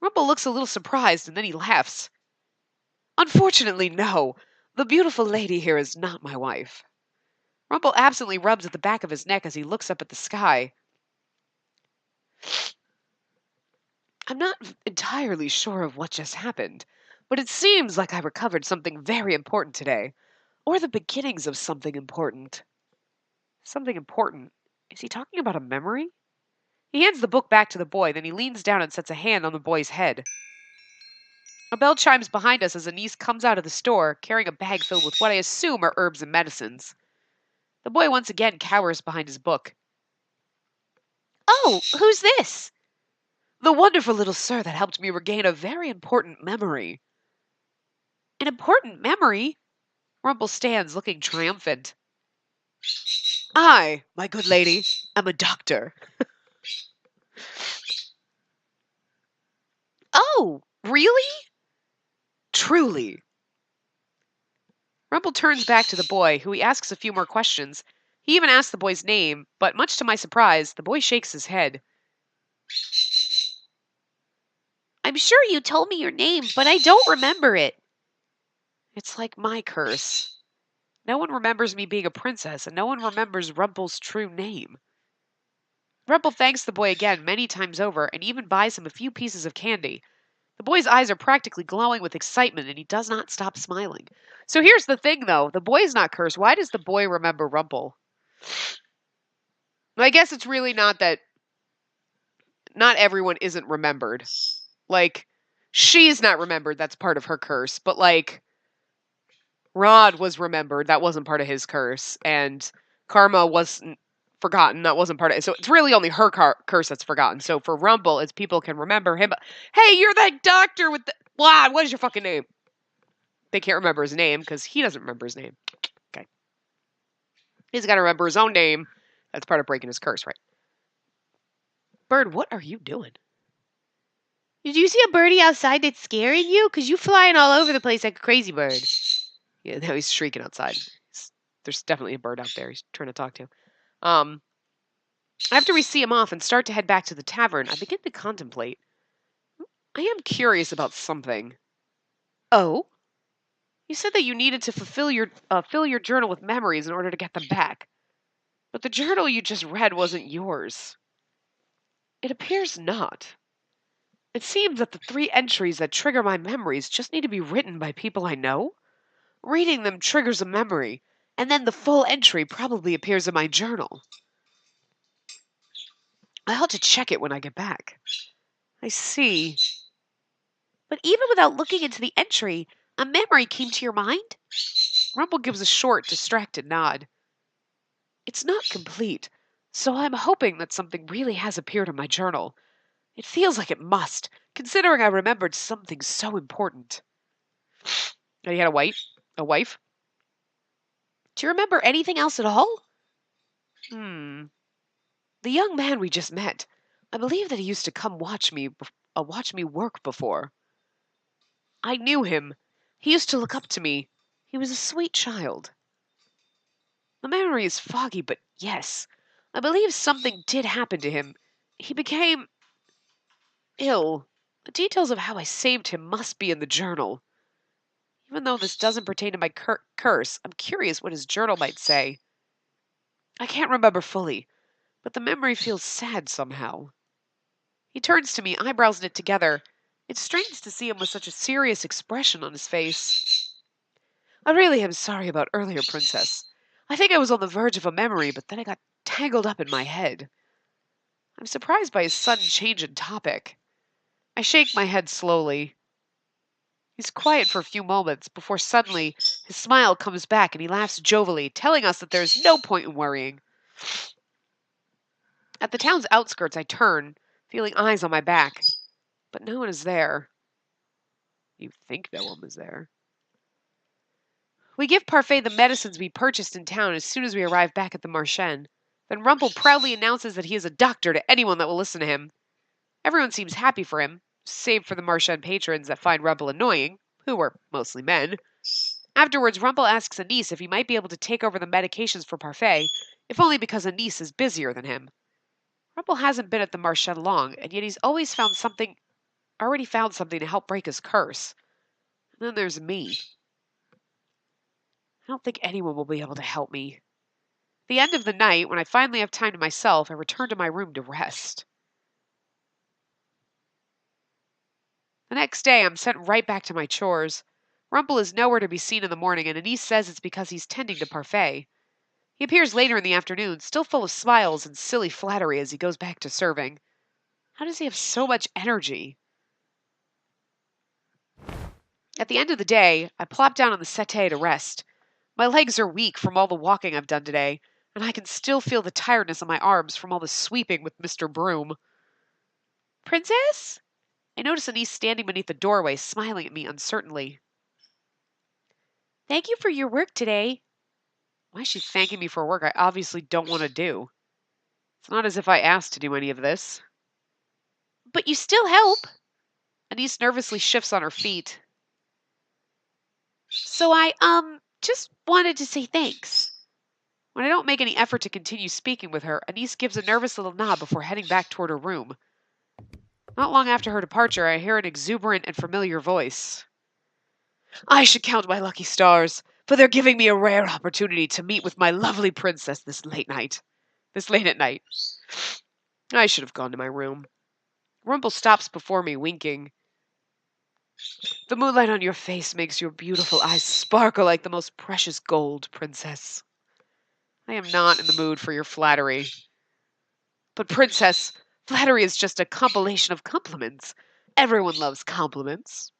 Rumple looks a little surprised, and then he laughs. Unfortunately, no. The beautiful lady here is not my wife. Rumple absently rubs at the back of his neck as he looks up at the sky. I'm not entirely sure of what just happened, but it seems like I recovered something very important today. Or the beginnings of something important. Something important? Is he talking about a memory? He hands the book back to the boy, then he leans down and sets a hand on the boy's head. A bell chimes behind us as a niece comes out of the store, carrying a bag filled with what I assume are herbs and medicines. The boy once again cowers behind his book. Oh, who's this? The wonderful little sir that helped me regain a very important memory. An important memory? Rumple stands looking triumphant. I, my good lady, am a doctor. Oh, really? Truly. Rumple turns back to the boy, who he asks a few more questions. He even asks the boy's name, but much to my surprise, the boy shakes his head. I'm sure you told me your name, but I don't remember it. It's like my curse. No one remembers me being a princess, and no one remembers Rumple's true name. Rumple thanks the boy again many times over, and even buys him a few pieces of candy. The boy's eyes are practically glowing with excitement, and he does not stop smiling. So here's the thing, though. The boy's not cursed. Why does the boy remember Rumple? I guess it's really not that not everyone isn't remembered. Like, she's not remembered. That's part of her curse. But, like, Rod was remembered. That wasn't part of his curse. And Karma wasn't forgotten. That wasn't part of it. So it's really only her curse that's forgotten. So for Rumple, it's people can remember him. Hey, you're that doctor with the... Wow, what is your fucking name? They can't remember his name because he doesn't remember his name. Okay. He's got to remember his own name. That's part of breaking his curse, right? Bird, what are you doing? Did you see a birdie outside that's scaring you? Because you flying all over the place like a crazy bird. Yeah, now he's shrieking outside. There's definitely a bird out there he's trying to talk to. After we see him off and start to head back to the tavern, I begin to contemplate. I am curious about something. Oh? You said that you needed to fill your journal with memories in order to get them back. But the journal you just read wasn't yours. It appears not. It seems that the 3 entries that trigger my memories just need to be written by people I know. Reading them triggers a memory, and then the full entry probably appears in my journal. I'll have to check it when I get back. I see. But even without looking into the entry, a memory came to your mind? Rumple gives a short, distracted nod. It's not complete, so I'm hoping that something really has appeared in my journal. It feels like it must, considering I remembered something so important. And he had a wife? Do you remember anything else at all? The young man we just met. I believe that he used to come watch me work before. I knew him. He used to look up to me. He was a sweet child. The memory is foggy, but yes, I believe something did happen to him. He became ill. The details of how I saved him must be in the journal. Even though this doesn't pertain to my curse, I'm curious what his journal might say. I can't remember fully, but the memory feels sad somehow. He turns to me, eyebrows knit together. It's strange to see him with such a serious expression on his face. I really am sorry about earlier, Princess. I think I was on the verge of a memory, but then I got tangled up in my head. I'm surprised by his sudden change in topic. I shake my head slowly. He's quiet for a few moments before suddenly his smile comes back and he laughs jovially, telling us that there is no point in worrying. At the town's outskirts, I turn, feeling eyes on my back, but no one is there. You think no one is there. We give Parfait the medicines we purchased in town as soon as we arrive back at the Marchen. Then Rumple proudly announces that he is a doctor to anyone that will listen to him. Everyone seems happy for him, save for the Marchen patrons that find Rumple annoying, who were mostly men. Afterwards, Rumple asks Anise if he might be able to take over the medications for Parfait, if only because Anise is busier than him. Rumple hasn't been at the Marchen long, and yet he's already found something to help break his curse. And then there's me. I don't think anyone will be able to help me. At the end of the night, when I finally have time to myself, I return to my room to rest. The next day, I'm sent right back to my chores. Rumple is nowhere to be seen in the morning, and Anise says it's because he's tending to Parfait. He appears later in the afternoon, still full of smiles and silly flattery as he goes back to serving. How does he have so much energy? At the end of the day, I plop down on the settee to rest. My legs are weak from all the walking I've done today, and I can still feel the tiredness on my arms from all the sweeping with Mr. Broom. Princess? I notice Anise standing beneath the doorway, smiling at me uncertainly. Thank you for your work today. Why is she thanking me for work I obviously don't want to do? It's not as if I asked to do any of this. But you still help. Anise nervously shifts on her feet. So I, just wanted to say thanks. When I don't make any effort to continue speaking with her, Anise gives a nervous little nod before heading back toward her room. Not long after her departure, I hear an exuberant and familiar voice. I should count my lucky stars, for they're giving me a rare opportunity to meet with my lovely princess this late at night. I should have gone to my room. Rumple stops before me, winking. The moonlight on your face makes your beautiful eyes sparkle like the most precious gold, princess. I am not in the mood for your flattery. But, princess, flattery is just a compilation of compliments. Everyone loves compliments.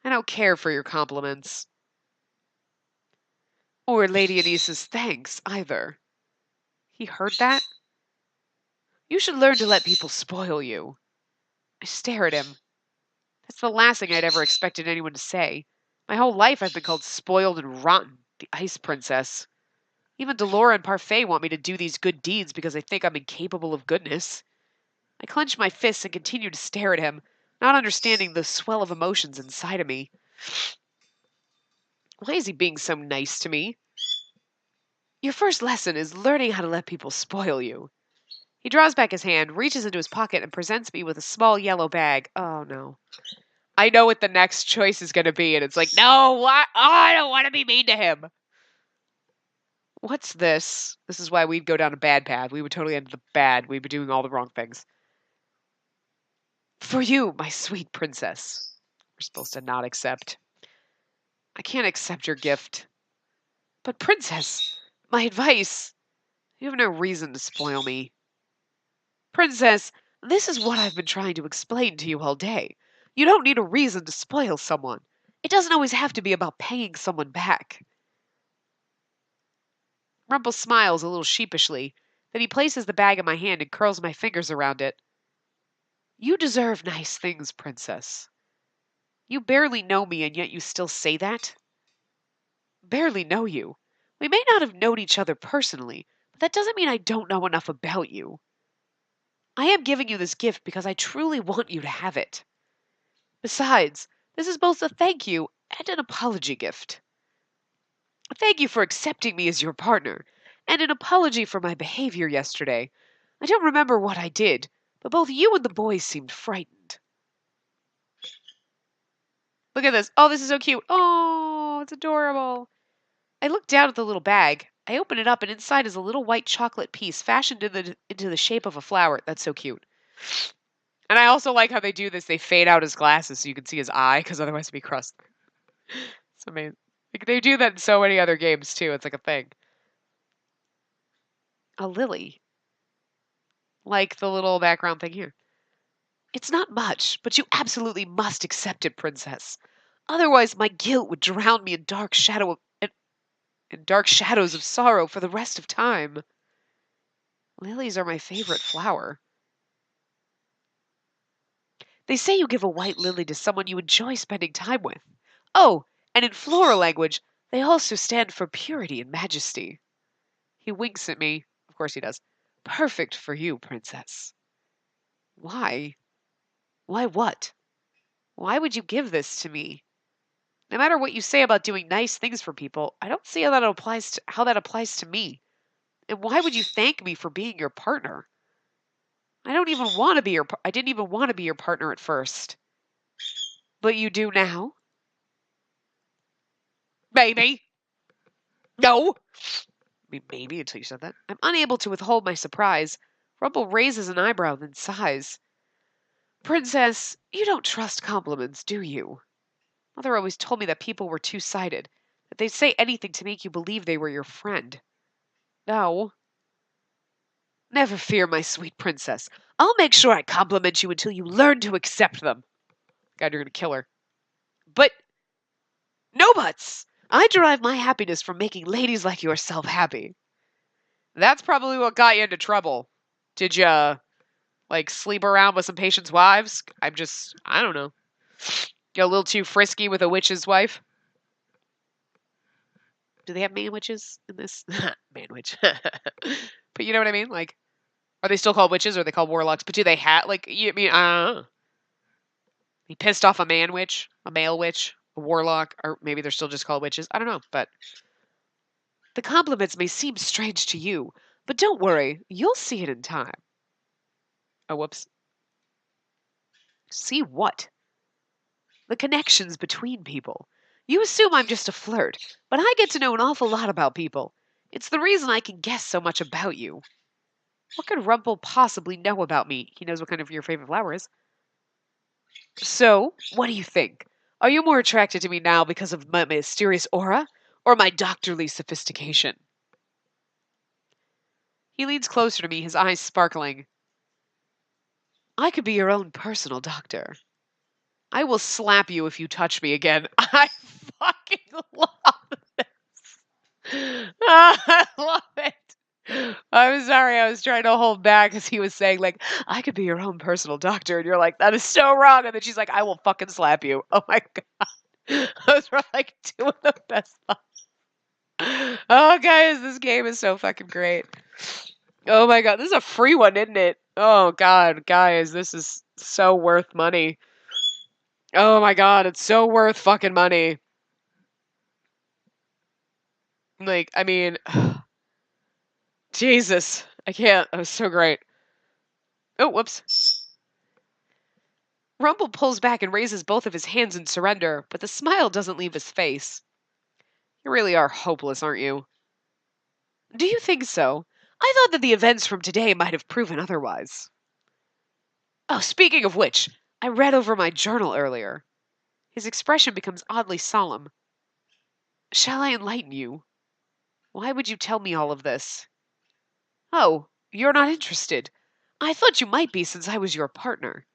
I don't care for your compliments. Or Lady Anise's thanks, either. He heard that? You should learn to let people spoil you. I stare at him. That's the last thing I'd ever expected anyone to say. My whole life I've been called spoiled and rotten, the Ice Princess. Even Delora and Parfait want me to do these good deeds because they think I'm incapable of goodness. I clench my fists and continue to stare at him, not understanding the swell of emotions inside of me. Why is he being so nice to me? Your first lesson is learning how to let people spoil you. He draws back his hand, reaches into his pocket, and presents me with a small yellow bag. Oh, no. I know what the next choice is going to be, and it's like, no, what? Oh, I don't want to be mean to him. What's this? This is why we'd go down a bad path. We would totally end up bad. We'd be doing all the wrong things. For you, my sweet princess. We're supposed to not accept. I can't accept your gift. But, princess, my advice. You have no reason to spoil me. Princess, this is what I've been trying to explain to you all day. You don't need a reason to spoil someone. It doesn't always have to be about paying someone back. Rumple smiles a little sheepishly. Then he places the bag in my hand and curls my fingers around it. You deserve nice things, princess. You barely know me, and yet you still say that? Barely know you. We may not have known each other personally, but that doesn't mean I don't know enough about you. I am giving you this gift because I truly want you to have it. Besides, this is both a thank you and an apology gift. A thank you for accepting me as your partner, and an apology for my behavior yesterday. I don't remember what I did, but both you and the boys seemed frightened. Look at this. Oh, this is so cute. Oh, it's adorable. I look down at the little bag. I open it up, and inside is a little white chocolate piece fashioned into the shape of a flower. That's so cute. And I also like how they do this. They fade out his glasses so you can see his eye, because otherwise it'd be crust. It's amazing. Like, they do that in so many other games, too. It's like a thing. A lily. Like the little background thing here. It's not much, but you absolutely must accept it, princess. Otherwise, my guilt would drown me in dark shadows of sorrow for the rest of time. Lilies are my favorite flower. They say you give a white lily to someone you enjoy spending time with. Oh, and in floral language, they also stand for purity and majesty. He winks at me. Of course he does. Perfect for you, princess. Why? Why what? Why would you give this to me? No matter what you say about doing nice things for people, I don't see how that applies to me. And why would you thank me for being your partner? I didn't even want to be your partner at first. But you do now? Maybe. No. I mean, maybe until you said that. I'm unable to withhold my surprise. Rumple raises an eyebrow, then sighs. Princess, you don't trust compliments, do you? Mother always told me that people were two-sided, that they'd say anything to make you believe they were your friend. No. Never fear, my sweet princess. I'll make sure I compliment you until you learn to accept them. God, you're gonna kill her. But no buts. I derive my happiness from making ladies like yourself happy. That's probably what got you into trouble. Did ya Like sleep around with some patients' wives? I don't know. Get a little too frisky with a witch's wife? Do they have man witches in this? Man witch. But you know what I mean? Like, are they still called witches or are they called warlocks? But do they have, like, I mean, I don't know. He pissed off a man witch, a male witch, a warlock, or maybe they're still just called witches. I don't know, but the compliments may seem strange to you, but don't worry, you'll see it in time. Oh, whoops. See what? The connections between people. You assume I'm just a flirt, but I get to know an awful lot about people. It's the reason I can guess so much about you. What could Rumple possibly know about me? He knows what kind of your favorite flower is. So, what do you think? Are you more attracted to me now because of my mysterious aura, or my doctorly sophistication? He leans closer to me, his eyes sparkling. I could be your own personal doctor. I will slap you if you touch me again. I fucking love this. I love it. I'm sorry, I was trying to hold back because he was saying, like, I could be your own personal doctor. And you're like, that is so wrong. And then she's like, I will fucking slap you. Oh my God. Those were like two of the best lines. Oh, guys, this game is so fucking great. Oh my God, this is a free one, isn't it? Oh God, guys, this is so worth money. Oh my God, it's so worth fucking money. Like, I mean, Jesus, I can't. That was so great. Oh, whoops. Rumple pulls back and raises both of his hands in surrender, but the smile doesn't leave his face. You really are hopeless, aren't you? Do you think so? I thought that the events from today might have proven otherwise. Oh, speaking of which, I read over my journal earlier. His expression becomes oddly solemn. Shall I enlighten you? Why would you tell me all of this? Oh, you're not interested. I thought you might be since I was your partner.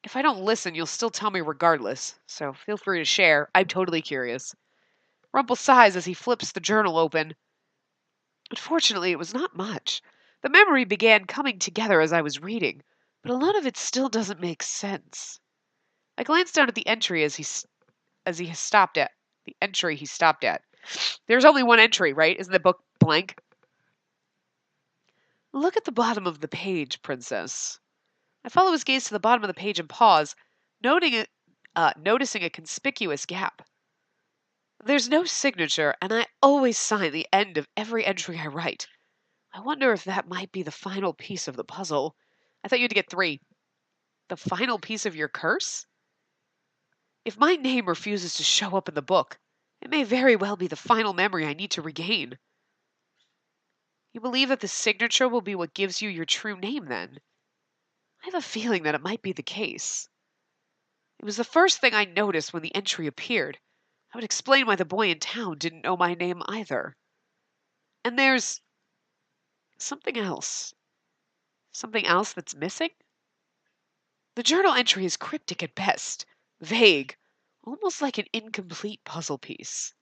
If I don't listen, you'll still tell me regardless, so feel free to share. I'm totally curious. Rumple sighs as he flips the journal open. Unfortunately, it was not much. The memory began coming together as I was reading, but a lot of it still doesn't make sense. I glanced down at the entry as he stopped at the entry he stopped at. There's only one entry, right? Isn't the book blank? Look at the bottom of the page, Princess. I follow his gaze to the bottom of the page and pause, noticing a conspicuous gap. There's no signature, and I always sign the end of every entry I write. I wonder if that might be the final piece of the puzzle. I thought you had to get 3. The final piece of your curse? If my name refuses to show up in the book, it may very well be the final memory I need to regain. You believe that the signature will be what gives you your true name, then? I have a feeling that it might be the case. It was the first thing I noticed when the entry appeared. I would explain why the boy in town didn't know my name either. And there's something else. Something else that's missing? The journal entry is cryptic at best, vague, almost like an incomplete puzzle piece.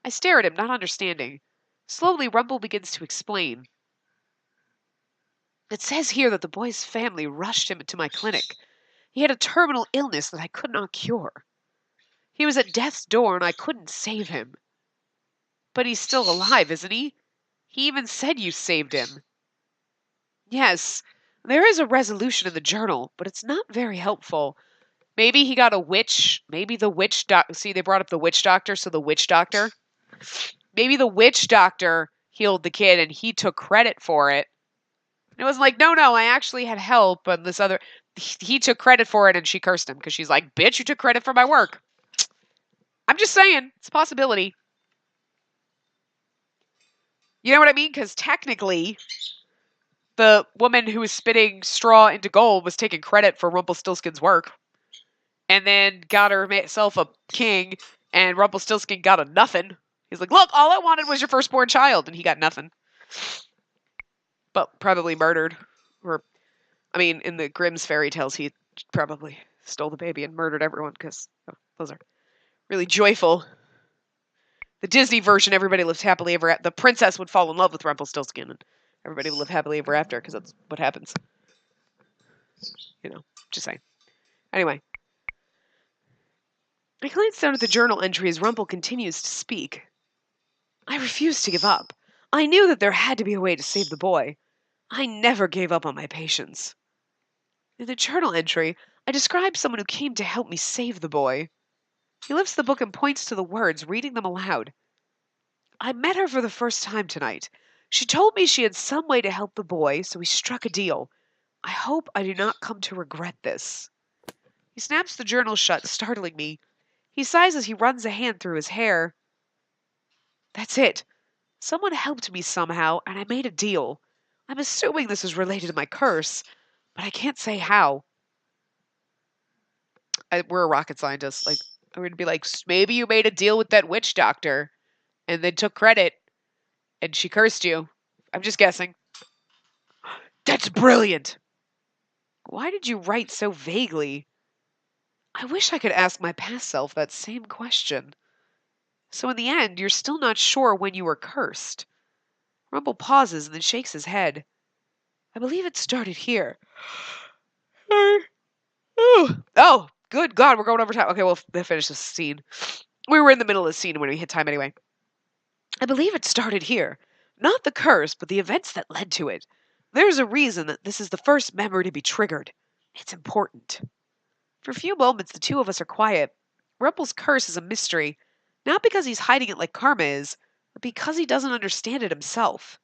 I stare at him, not understanding. Slowly, Rumple begins to explain. It says here that the boy's family rushed him into my clinic. He had a terminal illness that I could not cure. He was at death's door and I couldn't save him. But he's still alive, isn't he? He even said you saved him. Yes, there is a resolution in the journal, but it's not very helpful. Maybe he got a witch. Maybe the witch doctor. See, they brought up the witch doctor, so the witch doctor. Maybe the witch doctor healed the kid and he took credit for it. And it was like, no, I actually had help. And this other, he took credit for it and she cursed him because she's like, bitch, you took credit for my work. I'm just saying, it's a possibility. You know what I mean? Because technically, the woman who was spitting straw into gold was taking credit for Rumpelstiltskin's work. And then got herself a king, and Rumpelstiltskin got a nothing. He's like, look, all I wanted was your firstborn child, and he got nothing. But probably murdered. Or, I mean, in the Grimm's fairy tales, he probably stole the baby and murdered everyone, because those are really joyful. The Disney version, everybody lives happily ever after. The princess would fall in love with Rumpelstiltskin, and everybody would live happily ever after, because that's what happens. Just saying. Anyway, I glanced down at the journal entry as Rumple continues to speak. I refused to give up. I knew that there had to be a way to save the boy. I never gave up on my patients. In the journal entry, I described someone who came to help me save the boy. He lifts the book and points to the words, reading them aloud. I met her for the first time tonight. She told me she had some way to help the boy, so we struck a deal. I hope I do not come to regret this. He snaps the journal shut, startling me. He sighs as he runs a hand through his hair. That's it. Someone helped me somehow, and I made a deal. I'm assuming this is related to my curse, but I can't say how. We're a rocket scientist. Like, we're gonna be like, maybe you made a deal with that witch doctor, and then took credit, and she cursed you. I'm just guessing. That's brilliant! Why did you write so vaguely? I wish I could ask my past self that same question. So in the end, you're still not sure when you were cursed. Rumble pauses and then shakes his head. I believe it started here. Oh, good God, we're going over time. Okay, we'll finish this scene. We were in the middle of the scene when we hit time anyway. I believe it started here. Not the curse, but the events that led to it. There's a reason that this is the first memory to be triggered. It's important. For a few moments, the two of us are quiet. Rumple's curse is a mystery, not because he's hiding it like Karma is, but because he doesn't understand it himself.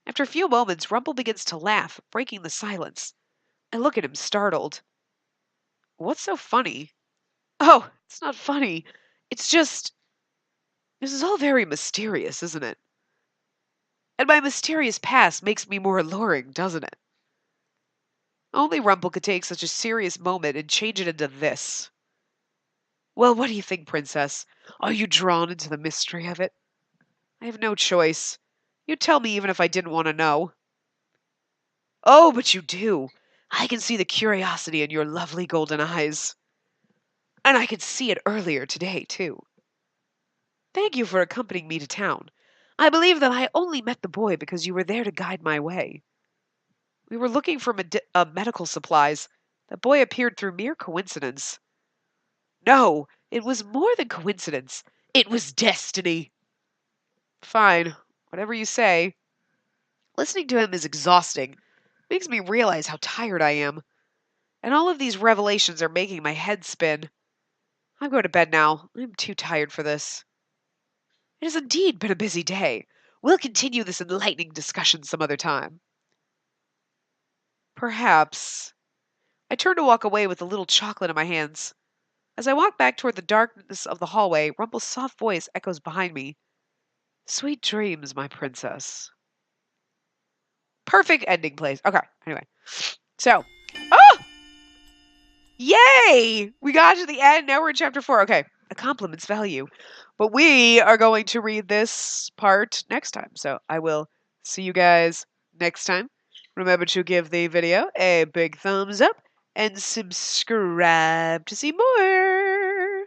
After a few moments, Rumple begins to laugh, breaking the silence. I look at him, startled. What's so funny? Oh, it's not funny. It's just... This is all very mysterious, isn't it? And my mysterious past makes me more alluring, doesn't it? Only Rumple could take such a serious moment and change it into this. Well, what do you think, Princess? Are you drawn into the mystery of it? I have no choice. You'd tell me even if I didn't want to know. Oh, but you do. I can see the curiosity in your lovely golden eyes. And I could see it earlier today, too. Thank you for accompanying me to town. I believe that I only met the boy because you were there to guide my way. We were looking for medical supplies. The boy appeared through mere coincidence. No, it was more than coincidence. It was destiny. Fine, whatever you say. Listening to him is exhausting. Makes me realize how tired I am. And all of these revelations are making my head spin. I'm going to bed now. I'm too tired for this. It has indeed been a busy day. We'll continue this enlightening discussion some other time. Perhaps. I turn to walk away with a little chocolate in my hands. As I walk back toward the darkness of the hallway, Rumple's soft voice echoes behind me. Sweet dreams, my princess. Perfect ending place. Okay, anyway. So, oh! Yay! We got to the end. Now we're in chapter 4. Okay, a compliment's value. But we are going to read this part next time. So I will see you guys next time. Remember to give the video a big thumbs up and subscribe to see more.